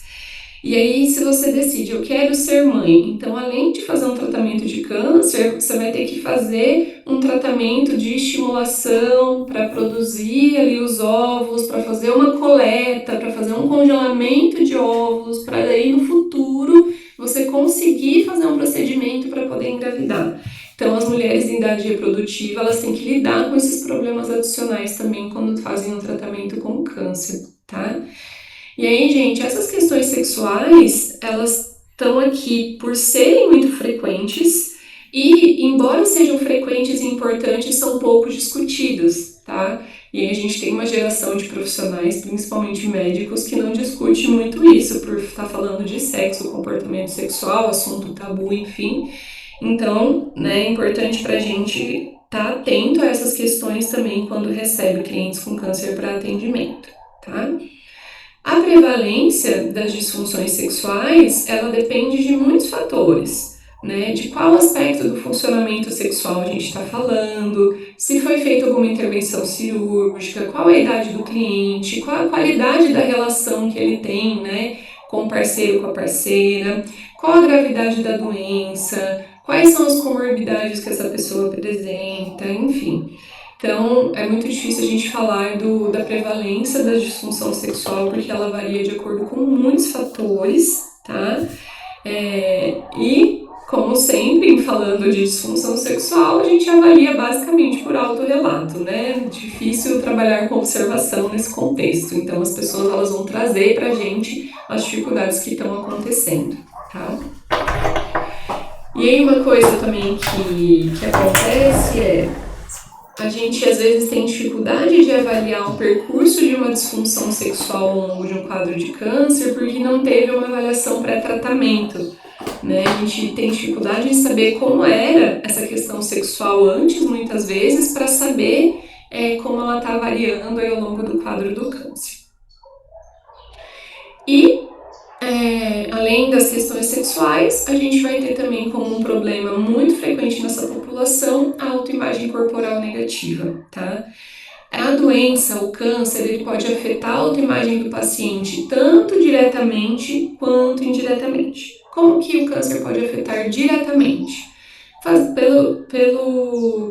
E aí, se você decide, eu quero ser mãe, então além de fazer um tratamento de câncer, você vai ter que fazer um tratamento de estimulação para produzir ali os óvulos, para fazer uma coleta, para fazer um congelamento de óvulos, para aí no futuro você conseguir fazer um procedimento para poder engravidar. Então, as mulheres em idade reprodutiva, elas têm que lidar com esses problemas adicionais também quando fazem um tratamento com câncer, tá? E aí, gente, essas questões sexuais, elas estão aqui por serem muito frequentes e, embora sejam frequentes e importantes, são pouco discutidas, tá? E aí a gente tem uma geração de profissionais, principalmente médicos, que não discute muito isso, por estar falando de sexo, comportamento sexual, assunto tabu, enfim. Então, né, é importante para a gente estar atento a essas questões também quando recebe clientes com câncer para atendimento, tá? A prevalência das disfunções sexuais, ela depende de muitos fatores, né? De qual aspecto do funcionamento sexual a gente está falando, se foi feita alguma intervenção cirúrgica, qual é a idade do cliente, qual a qualidade da relação que ele tem, né? Com o parceiro, com a parceira, qual a gravidade da doença, quais são as comorbidades que essa pessoa apresenta, enfim. Então, é muito difícil a gente falar da prevalência da disfunção sexual, porque ela varia de acordo com muitos fatores, tá? E, como sempre, falando de disfunção sexual, a gente avalia basicamente por autorrelato, né? Difícil trabalhar com observação nesse contexto. Então, as pessoas elas vão trazer pra gente as dificuldades que estão acontecendo, tá? E aí, uma coisa também que acontece a gente às vezes tem dificuldade de avaliar o percurso de uma disfunção sexual ao longo de um quadro de câncer porque não teve uma avaliação pré-tratamento, né? A gente tem dificuldade em saber como era essa questão sexual antes, muitas vezes, para saber como ela está variando aí ao longo do quadro do câncer. E além das questões sexuais, a gente vai ter também como um problema muito frequente nessa população a autoimagem corporal negativa, tá? A doença, o câncer, ele pode afetar a autoimagem do paciente tanto diretamente quanto indiretamente. Como que o câncer pode afetar diretamente?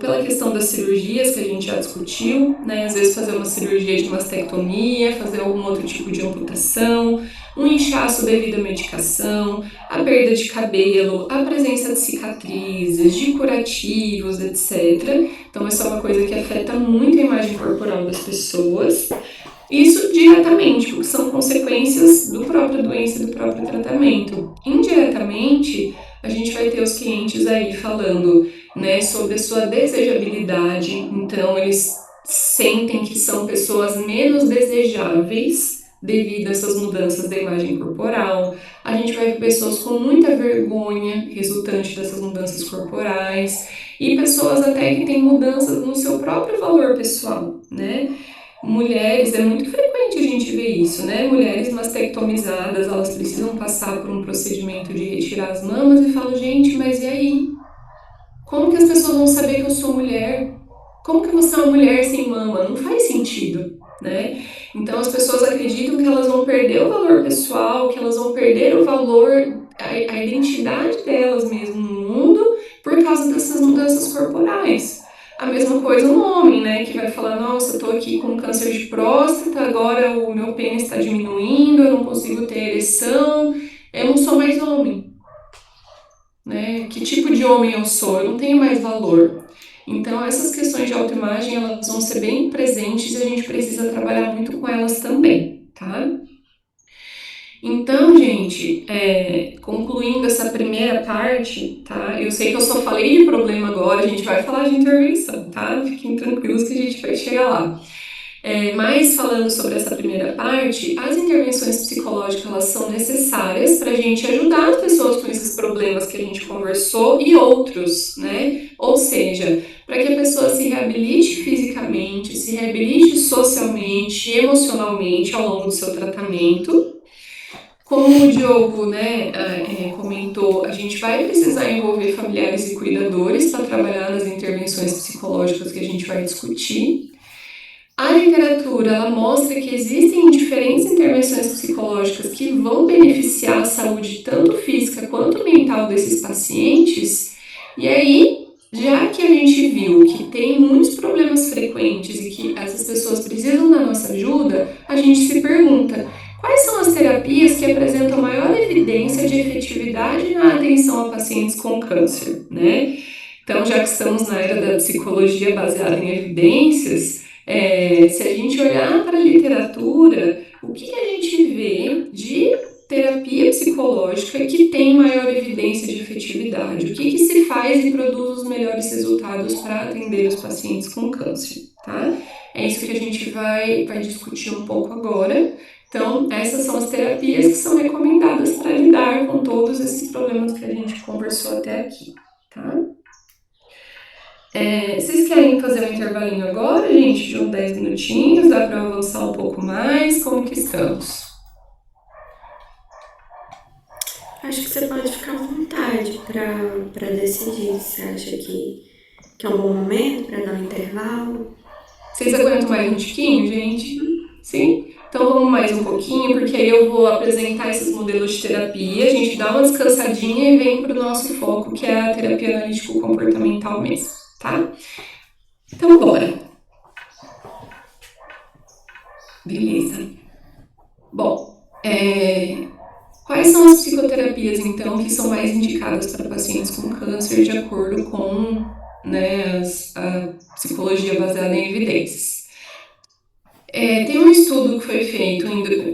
Pela questão das cirurgias que a gente já discutiu, né? Às vezes fazer uma cirurgia de mastectomia, fazer algum outro tipo de amputação, um inchaço devido à medicação, a perda de cabelo, a presença de cicatrizes, de curativos, etc. Então, essa é uma coisa que afeta muito a imagem corporal das pessoas. Isso diretamente, porque são consequências do próprio doença e do próprio tratamento. Indiretamente, a gente vai ter os clientes aí falando, né, sobre a sua desejabilidade. Então, eles sentem que são pessoas menos desejáveis devido a essas mudanças da imagem corporal. A gente vai ver pessoas com muita vergonha resultante dessas mudanças corporais. e pessoas até que têm mudanças no seu próprio valor pessoal, né? Mulheres, é muito frequente a gente ver isso, né? Mulheres mastectomizadas, elas precisam passar por um procedimento de retirar as mamas e falam, gente, mas e aí? Como que as pessoas vão saber que eu sou mulher? Como que você é uma mulher sem mama? Não faz sentido, né? Então as pessoas acreditam que elas vão perder o valor pessoal, que elas vão perder o valor, a identidade delas mesmo no mundo por causa dessas mudanças corporais. A mesma coisa no homem, né? Que vai falar, nossa, eu tô aqui com câncer de próstata, agora o meu pênis está diminuindo, eu não consigo ter ereção, eu não sou mais homem, né? Que tipo de homem eu sou? Eu não tenho mais valor. Então, essas questões de autoimagem, elas vão ser bem presentes e a gente precisa trabalhar muito com elas também, tá? Então, gente, concluindo essa primeira parte, tá? Eu sei que eu só falei de problema agora, a gente vai falar de intervenção, tá? Fiquem tranquilos que a gente vai chegar lá. Mas falando sobre essa primeira parte, as intervenções psicológicas elas são necessárias para a gente ajudar as pessoas com esses problemas que a gente conversou e outros, né? Ou seja, para que a pessoa se reabilite fisicamente, se reabilite socialmente, emocionalmente ao longo do seu tratamento. Como o Diogo, né, comentou, a gente vai precisar envolver familiares e cuidadores para trabalhar nas intervenções psicológicas que a gente vai discutir. A literatura ela mostra que existem diferentes intervenções psicológicas que vão beneficiar a saúde tanto física quanto mental desses pacientes. E aí, já que a gente viu que tem muitos problemas frequentes e que essas pessoas precisam da nossa ajuda, a gente se pergunta: quais são as terapias que apresentam maior evidência de efetividade na atenção a pacientes com câncer, né? Então, já que estamos na era da psicologia baseada em evidências, se a gente olhar para a literatura, o que a gente vê de terapia psicológica que tem maior evidência de efetividade? O que se faz e produz os melhores resultados para atender os pacientes com câncer, tá? É isso que a gente vai discutir um pouco agora. Então, essas são as terapias que são recomendadas para lidar com todos esses problemas que a gente conversou até aqui, tá? Vocês querem fazer um intervalinho agora, gente, de uns 10 minutinhos? Dá para avançar um pouco mais? Como que estamos? Acho que você pode ficar à vontade para decidir. Você acha que é um bom momento para dar um intervalo? Vocês aguentam mais um tiquinho, gente? Sim? Então vamos mais um pouquinho, porque aí eu vou apresentar esses modelos de terapia, a gente dá uma descansadinha e vem para o nosso foco, que é a terapia analítico-comportamental mesmo, tá? Então bora! Beleza. Bom, quais são as psicoterapias, então, que são mais indicadas para pacientes com câncer de acordo com, né, a psicologia baseada em evidências? Tem um estudo que foi feito,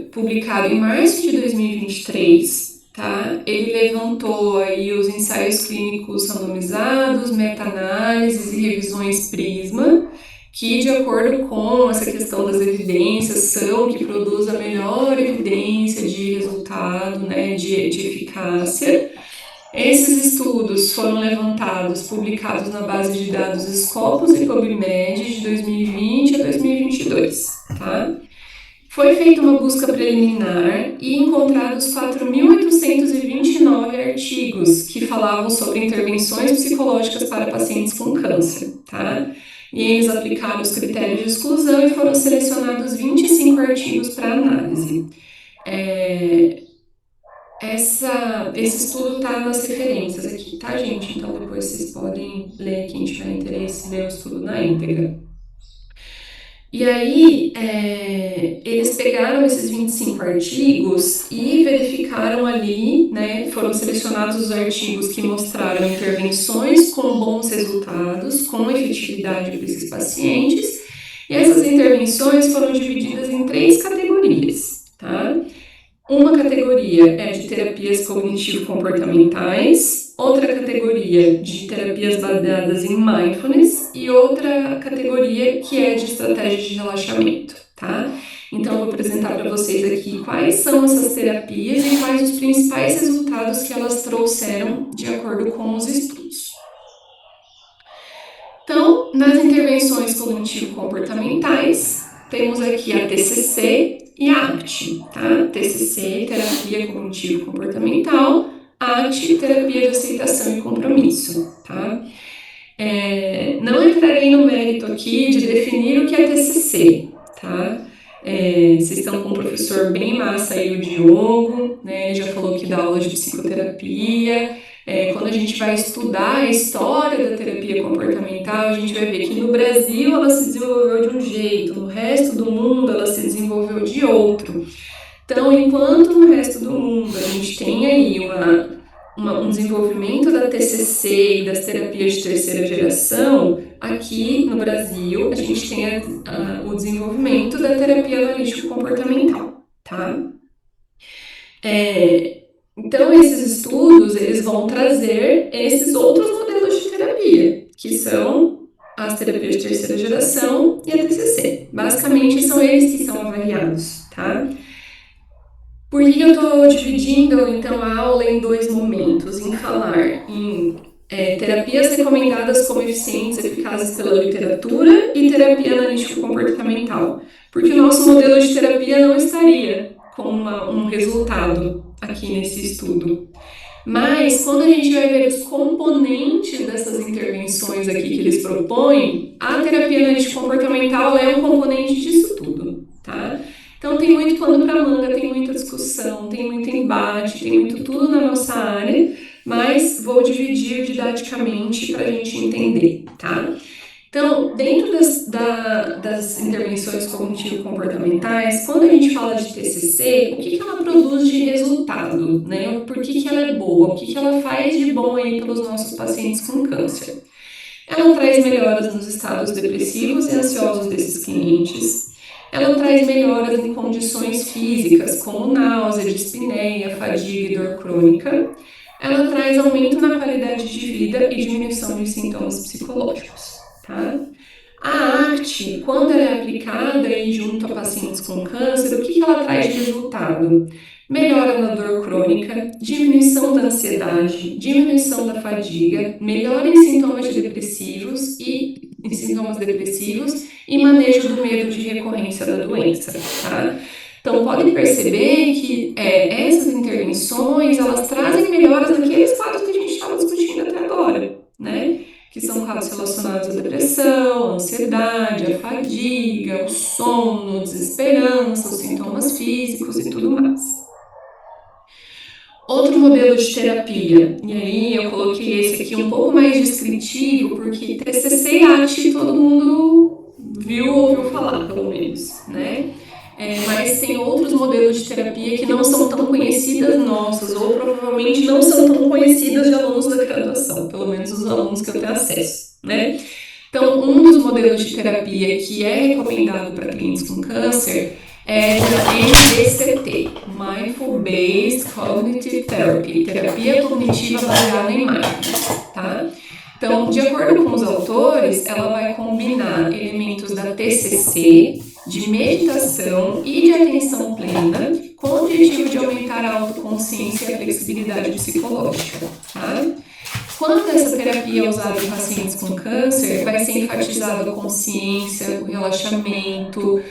publicado em março de 2023, tá? Ele levantou aí os ensaios clínicos randomizados, meta-análises e revisões Prisma, que, de acordo com essa questão das evidências, são que produz a melhor evidência de resultado, né, de eficácia. Esses estudos foram levantados, publicados na base de dados Scopus e PubMed de 2020 a 2022, tá? Foi feita uma busca preliminar e encontrados 4.829 artigos que falavam sobre intervenções psicológicas para pacientes com câncer, tá? E eles aplicaram os critérios de exclusão e foram selecionados 25 artigos para análise. Esse estudo está nas referências aqui, tá, gente? Então, depois vocês podem ler, quem tiver interesse, ler o estudo na íntegra. E aí, eles pegaram esses 25 artigos e verificaram ali, né, foram selecionados os artigos que mostraram intervenções com bons resultados, com efetividade para esses pacientes, e essas intervenções foram divididas em 3 categorias, tá? Uma categoria é de terapias cognitivo-comportamentais, outra categoria de terapias baseadas em mindfulness e outra categoria que é de estratégias de relaxamento, tá? Então, eu vou apresentar para vocês aqui quais são essas terapias e quais os principais resultados que elas trouxeram de acordo com os estudos. nas intervenções cognitivo-comportamentais, temos aqui a TCC e a ACT, tá? TCC, terapia cognitivo-comportamental, ACT, terapia de aceitação e compromisso, tá? Não entrarei no mérito aqui de definir o que é TCC, tá? Vocês estão com um professor bem massa aí, o Diogo, né? Já falou que dá aula de psicoterapia. Quando a gente vai estudar a história da terapia comportamental, a gente vai ver que no Brasil ela se desenvolveu de um jeito, no resto do mundo ela se desenvolveu de outro. Então, enquanto no resto do mundo a gente tem aí um desenvolvimento da TCC e das terapias de terceira geração, aqui no Brasil a gente tem o desenvolvimento da terapia analítico-comportamental, tá? Então, esses estudos, eles vão trazer esses outros modelos de terapia, que são as terapias de terceira geração e a TCC. Basicamente, são eles que são avaliados, tá? Por que eu estou dividindo, então, a aula em dois momentos, em falar em terapias recomendadas como eficientes e eficazes pela literatura e terapia analítico-comportamental? Porque o nosso modelo de terapia não estaria com um resultado aqui nesse estudo. Mas, quando a gente vai ver os componentes dessas intervenções aqui que eles propõem, a terapia analítico-comportamental é um componente disso tudo, tá? Então, tem muito pano para manga, tem muita discussão, tem muito embate, tem muito tudo na nossa área, mas vou dividir didaticamente para a gente entender, tá? Então, dentro das intervenções cognitivo-comportamentais, quando a gente fala de TCC, o que ela produz de resultado, né? Por que ela é boa? O que ela faz de bom aí pelos nossos pacientes com câncer? Ela traz melhoras nos estados depressivos e ansiosos desses clientes. Ela traz melhoras em condições físicas, como náusea, dispneia, fadiga e dor crônica. Ela traz aumento na qualidade de vida e diminuição de sintomas psicológicos, tá? A arte, quando ela é aplicada e junto a pacientes com câncer, o que ela traz de resultado? Melhora na dor crônica, diminuição da ansiedade, diminuição da fadiga, melhora em sintomas depressivos e manejo do medo de recorrência da doença, tá? Então, podem perceber que essas intervenções, elas trazem melhoras naqueles quadros que a gente estava discutindo até agora, né? Que são quadros relacionados à depressão, à ansiedade, à fadiga, o sono, desesperança, os sintomas físicos e tudo mais. Outro modelo de terapia, e aí eu coloquei esse aqui um pouco mais descritivo, porque TCC e ACT todo mundo ouviu falar, pelo menos, né? Mas tem outros modelos de terapia que não são tão conhecidas nossas, ou provavelmente não são tão conhecidas de alunos da graduação, pelo menos os alunos que eu tenho acesso, né? Então, um dos modelos de terapia que é recomendado para clientes com câncer é a MBCT, Mindful Based Cognitive Therapy, terapia cognitiva baseada em mindfulness, tá? Então, de acordo com os autores, ela vai combinar elementos da TCC, de meditação e de atenção plena, com o objetivo de aumentar a autoconsciência e a flexibilidade psicológica, tá? Quando essa terapia é usada em pacientes com câncer, vai ser enfatizada a consciência, o relaxamento,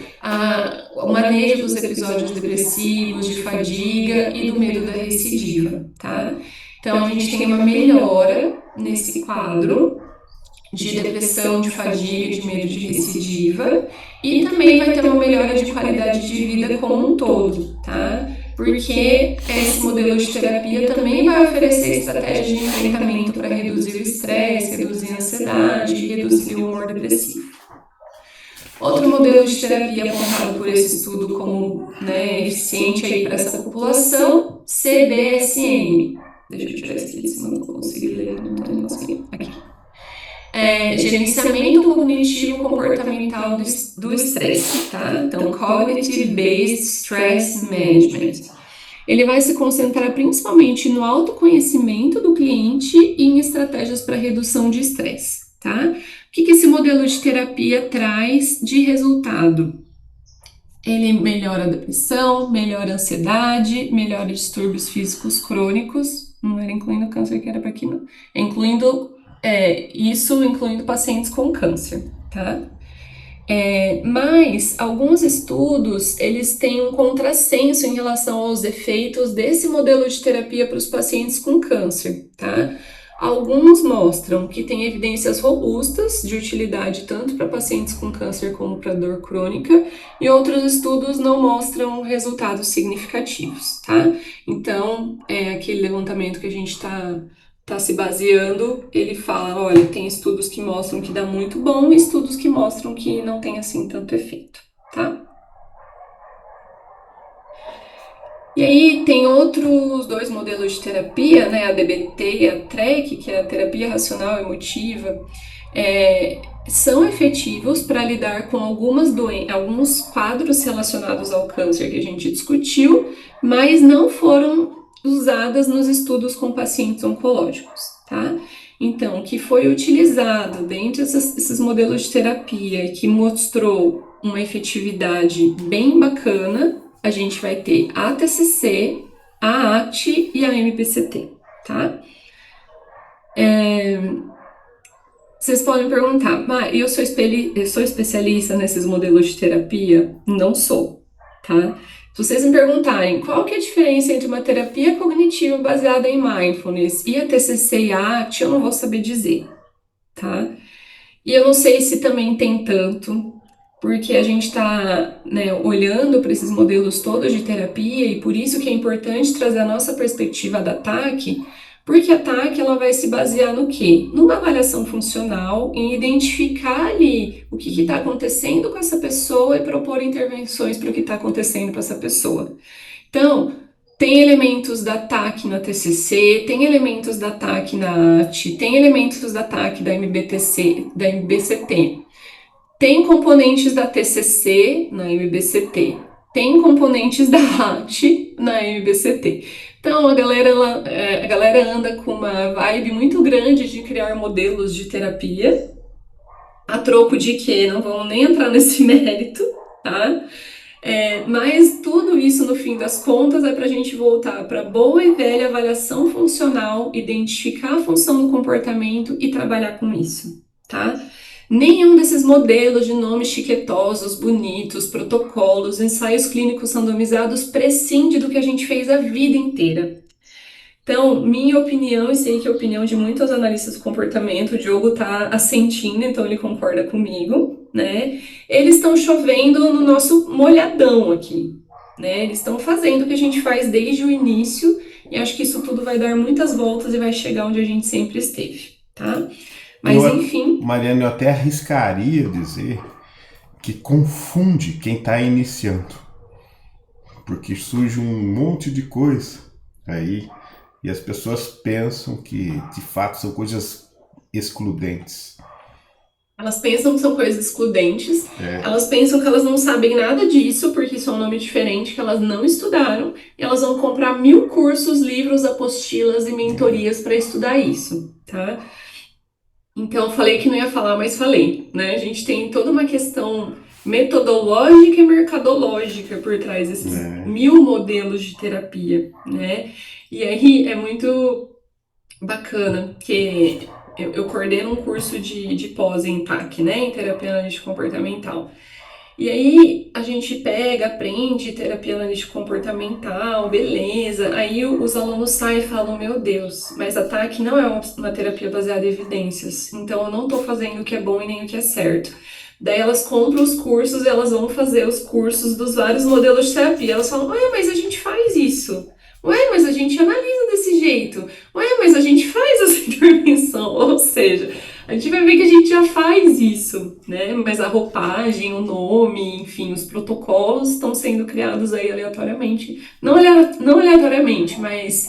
o manejo dos episódios depressivos, de fadiga e do medo da recidiva, tá? Então, a gente tem uma melhora nesse quadro de depressão, de fadiga, de medo de recidiva, e também vai ter uma melhora de qualidade de vida como um todo, tá? Porque esse modelo de terapia também vai oferecer estratégias de enfrentamento para reduzir o estresse, reduzir a ansiedade e reduzir o humor depressivo. Outro modelo de terapia apontado por esse estudo como eficiente aí para essa população, CBSM. Deixa eu tirar esse aqui de cima para eu conseguir ler, não estou conseguindo. Aqui. Gerenciamento cognitivo comportamental do estresse, tá? Então, Cognitive Based Stress Management. Ele vai se concentrar principalmente no autoconhecimento do cliente e em estratégias para redução de estresse, tá? O que esse modelo de terapia traz de resultado? Ele melhora a depressão, melhora a ansiedade, melhora distúrbios físicos crônicos, não era incluindo câncer que era para aqui não, incluindo Isso incluindo pacientes com câncer, tá? Mas alguns estudos, eles têm um contrassenso em relação aos efeitos desse modelo de terapia para os pacientes com câncer, tá? Alguns mostram que tem evidências robustas de utilidade tanto para pacientes com câncer como para dor crônica, e outros estudos não mostram resultados significativos, tá? Então, aquele levantamento que a gente está se baseando, ele fala, olha, tem estudos que mostram que dá muito bom e estudos que mostram que não tem assim tanto efeito, tá? E aí tem outros dois modelos de terapia, né, a DBT e a TREC, que é a terapia racional emotiva, são efetivos para lidar com alguns quadros relacionados ao câncer que a gente discutiu, mas não foram usadas nos estudos com pacientes oncológicos, tá? Então, o que foi utilizado dentro desses modelos de terapia que mostrou uma efetividade bem bacana, a gente vai ter a TCC, a ACT e a MBCT, tá? Vocês podem perguntar, eu sou especialista nesses modelos de terapia? Não sou, tá? Se vocês me perguntarem qual que é a diferença entre uma terapia cognitiva baseada em mindfulness e a TCC e a ACT, eu não vou saber dizer, tá? E eu não sei se também tem tanto, porque a gente está, né, olhando para esses modelos todos de terapia, e por isso que é importante trazer a nossa perspectiva da TAC, porque a TAC ela vai se basear no quê? Numa avaliação funcional, em identificar ali o que está acontecendo com essa pessoa e propor intervenções para o que está acontecendo com essa pessoa. Então, tem elementos da TAC na TCC, tem elementos da TAC na AT, tem elementos da TAC da MBTC, da MBCT. Tem componentes da TCC na MBCT, tem componentes da AT na MBCT. Então a galera anda com uma vibe muito grande de criar modelos de terapia, a troco de que não vamos nem entrar nesse mérito, tá? Mas tudo isso, no fim das contas, é para a gente voltar para boa e velha avaliação funcional, identificar a função do comportamento e trabalhar com isso, tá? Nenhum desses modelos de nomes chiquetosos, bonitos, protocolos, ensaios clínicos randomizados prescinde do que a gente fez a vida inteira. Então, minha opinião, e sei que é a opinião de muitos analistas do comportamento, o Diogo está assentindo, então ele concorda comigo, né? Eles estão chovendo no nosso molhadão aqui, né? Eles estão fazendo o que a gente faz desde o início, e acho que isso tudo vai dar muitas voltas e vai chegar onde a gente sempre esteve, tá? Mas enfim. Mariana, eu até arriscaria dizer que confunde quem está iniciando, porque surge um monte de coisa aí e as pessoas pensam que de fato são coisas excludentes. Elas pensam que são coisas excludentes, elas pensam que elas não sabem nada disso, porque isso é um nome diferente, que elas não estudaram, e elas vão comprar 1000 cursos, livros, apostilas e mentorias para estudar isso, tá? Então, eu falei que não ia falar, mas falei, né? A gente tem toda uma questão metodológica e mercadológica por trás desses 1000 modelos de terapia, né? E aí é muito bacana, porque eu coordeno um curso de pós em TAC, né? Em terapia analítica comportamental. E aí a gente pega, aprende terapia analítica comportamental, beleza. Aí os alunos saem e falam, meu Deus, mas a TAC não é uma terapia baseada em evidências, então eu não tô fazendo o que é bom e nem o que é certo. Daí elas compram os cursos e elas vão fazer os cursos dos vários modelos de terapia. Elas falam, ué, mas a gente faz isso. Ué, mas a gente analisa desse jeito. Ué, mas a gente faz essa intervenção. Ou seja, a gente vai ver que a gente já faz isso, né? Mas a roupagem, o nome, enfim, os protocolos estão sendo criados aí aleatoriamente. Não aleatoriamente, mas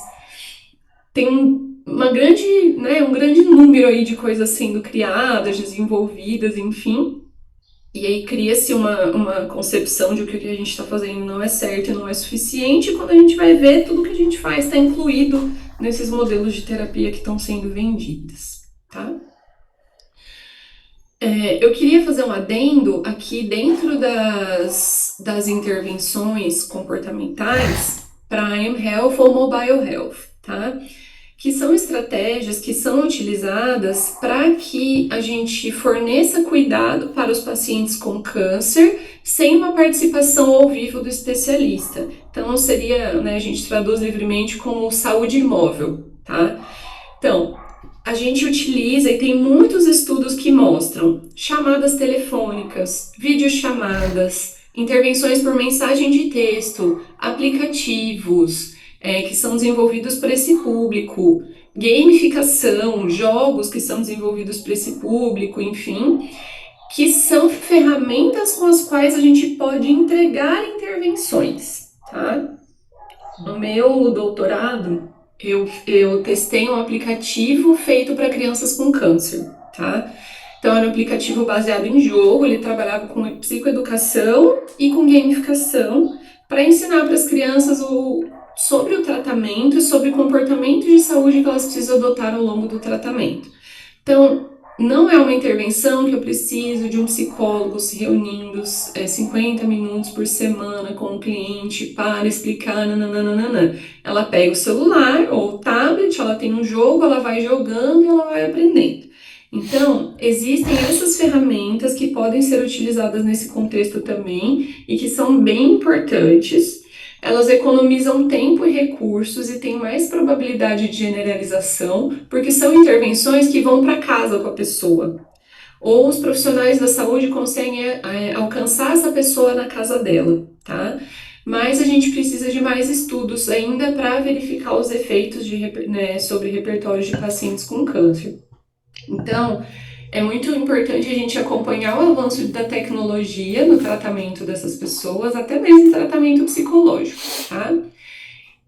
tem um grande número aí de coisas sendo criadas, desenvolvidas, enfim. E aí cria-se uma concepção de que o que a gente está fazendo não é certo e não é suficiente, e quando a gente vai ver, tudo que a gente faz está incluído nesses modelos de terapia que estão sendo vendidos, tá? Eu queria fazer um adendo aqui dentro das intervenções comportamentais para a mHealth ou Mobile Health, tá? que são estratégias que são utilizadas para que a gente forneça cuidado para os pacientes com câncer sem uma participação ao vivo do especialista. Então, seria, né, a gente traduz livremente como saúde imóvel, tá? Então, a gente utiliza e tem muitos estudos que mostram chamadas telefônicas, videochamadas, intervenções por mensagem de texto, aplicativos que são desenvolvidos para esse público, gamificação, jogos que são desenvolvidos para esse público, enfim, que são ferramentas com as quais a gente pode entregar intervenções, tá? No meu doutorado, eu testei um aplicativo feito para crianças com câncer, tá? Então, era um aplicativo baseado em jogo, ele trabalhava com psicoeducação e com gamificação para ensinar para as crianças sobre o tratamento e sobre o comportamento de saúde que elas precisam adotar ao longo do tratamento. Então, não é uma intervenção que eu preciso de um psicólogo se reunindo 50 minutos por semana com o cliente para explicar, nananana. Ela pega o celular ou o tablet, ela tem um jogo, ela vai jogando e ela vai aprendendo. Então, existem essas ferramentas que podem ser utilizadas nesse contexto também e que são bem importantes. Elas economizam tempo e recursos e têm mais probabilidade de generalização, porque são intervenções que vão para casa com a pessoa. Ou os profissionais da saúde conseguem alcançar essa pessoa na casa dela, tá? Mas a gente precisa de mais estudos ainda para verificar os efeitos sobre repertórios de pacientes com câncer. Então, é muito importante a gente acompanhar o avanço da tecnologia no tratamento dessas pessoas, até mesmo no tratamento psicológico, tá?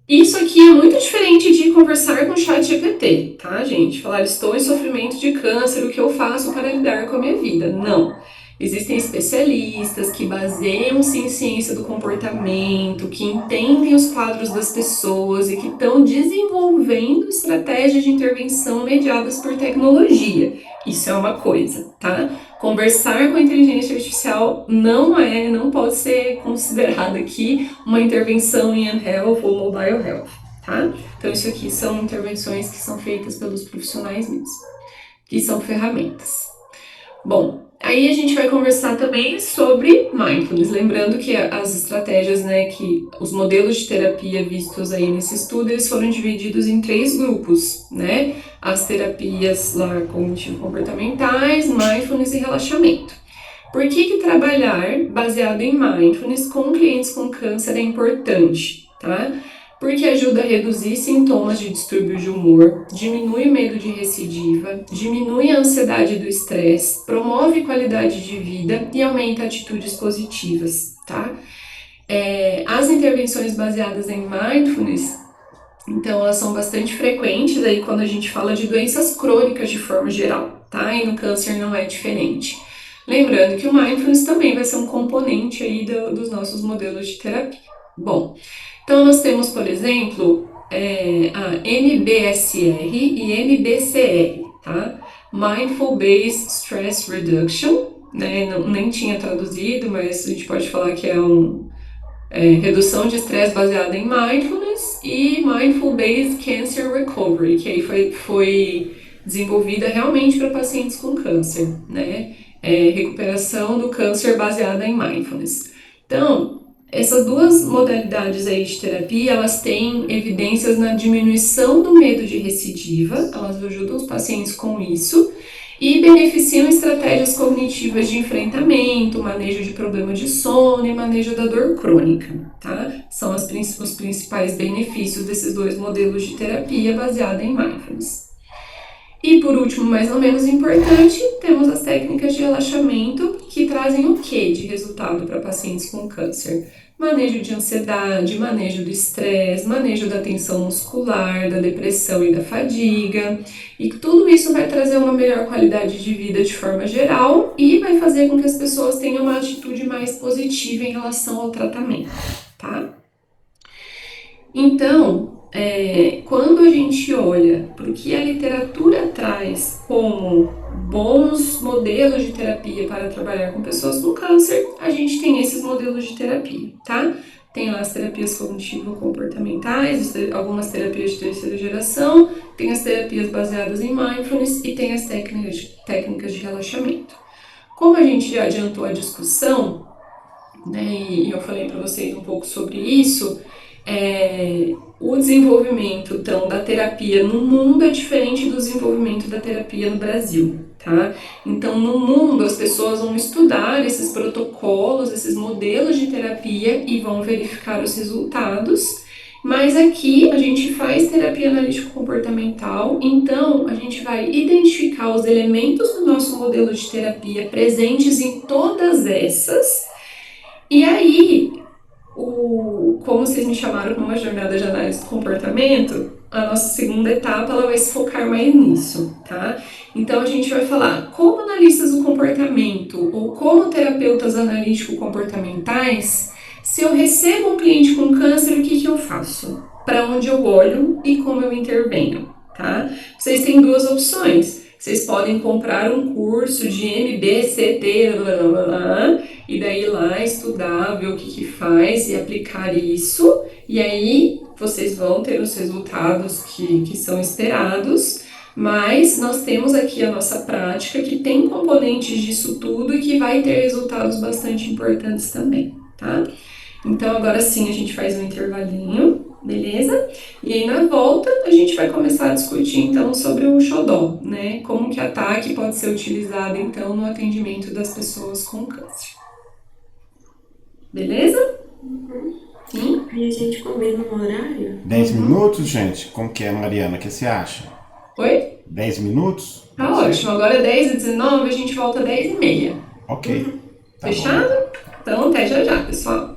Isso aqui é muito diferente de conversar com o ChatGPT, tá, gente? Falar, estou em sofrimento de câncer, o que eu faço para lidar com a minha vida? Não. Existem especialistas que baseiam-se em ciência do comportamento, que entendem os quadros das pessoas e que estão desenvolvendo estratégias de intervenção mediadas por tecnologia. Isso é uma coisa, tá? Conversar com a inteligência artificial não pode ser considerado aqui uma intervenção em health ou mobile health, tá? Então isso aqui são intervenções que são feitas pelos profissionais mesmo, que são ferramentas. Bom, aí a gente vai conversar também sobre mindfulness, lembrando que as estratégias, que os modelos de terapia vistos aí nesse estudo, eles foram divididos em 3 grupos, as terapias lá cognitivo-comportamentais, mindfulness e relaxamento. Por que trabalhar baseado em mindfulness com clientes com câncer é importante, tá? Porque ajuda a reduzir sintomas de distúrbio de humor, diminui o medo de recidiva, diminui a ansiedade do estresse, promove qualidade de vida e aumenta atitudes positivas, tá? As intervenções baseadas em mindfulness, então elas são bastante frequentes aí quando a gente fala de doenças crônicas de forma geral, tá? E no câncer não é diferente. Lembrando que o mindfulness também vai ser um componente aí dos nossos modelos de terapia. Bom, então nós temos, por exemplo, a MBSR e MBCR, tá? Mindful Based Stress Reduction, nem tinha traduzido, mas a gente pode falar que é redução de estresse baseada em mindfulness, e Mindful Based Cancer Recovery, que aí foi desenvolvida realmente para pacientes com câncer, recuperação do câncer baseada em mindfulness. Então, essas 2 modalidades aí de terapia, elas têm evidências na diminuição do medo de recidiva, elas ajudam os pacientes com isso, e beneficiam estratégias cognitivas de enfrentamento, manejo de problema de sono e manejo da dor crônica, tá? São os principais benefícios desses 2 modelos de terapia baseada em mindfulness. E por último, mais ou menos importante, temos as técnicas de relaxamento que trazem o que de resultado para pacientes com câncer? Manejo de ansiedade, manejo do estresse, manejo da tensão muscular, da depressão e da fadiga. E tudo isso vai trazer uma melhor qualidade de vida de forma geral e vai fazer com que as pessoas tenham uma atitude mais positiva em relação ao tratamento, tá? Então, quando a gente olha para o que a literatura traz como bons modelos de terapia para trabalhar com pessoas com câncer, a gente tem esses modelos de terapia, tá? tem lá as terapias cognitivo-comportamentais, algumas terapias de terceira geração, tem as terapias baseadas em mindfulness e tem as técnicas de relaxamento. Como a gente já adiantou a discussão, né, e eu falei para vocês um pouco sobre isso, o desenvolvimento então, da terapia no mundo é diferente do desenvolvimento da terapia no Brasil. Tá? Então, no mundo, as pessoas vão estudar esses protocolos, esses modelos de terapia e vão verificar os resultados. Mas aqui a gente faz terapia analítico-comportamental, então a gente vai identificar os elementos do nosso modelo de terapia presentes em todas essas. E aí, como vocês me chamaram para uma jornada de análise do comportamento, a nossa segunda etapa ela vai se focar mais nisso, tá? Então a gente vai falar como analistas do comportamento ou como terapeutas analítico-comportamentais, se eu recebo um cliente com câncer, o que eu faço? Para onde eu olho e como eu intervenho, tá? Vocês têm duas opções. Vocês podem comprar um curso de MBCT, e daí ir lá estudar, ver o que faz e aplicar isso, e aí vocês vão ter os resultados que são esperados, mas nós temos aqui a nossa prática que tem componentes disso tudo e que vai ter resultados bastante importantes também, tá? Então agora sim a gente faz um intervalinho, beleza? E aí na volta a gente vai começar a discutir então sobre o xodó, né? Como que a TAC pode ser utilizada então no atendimento das pessoas com câncer. Beleza? Sim? Aí a gente combina um horário? 10 minutos, gente? Como que é, Mariana? O que você acha? Oi? 10 minutos? Tá ótimo. Agora 10h19, a gente volta 10h30. Ok. Tá bom. Fechado? Então até já já, pessoal.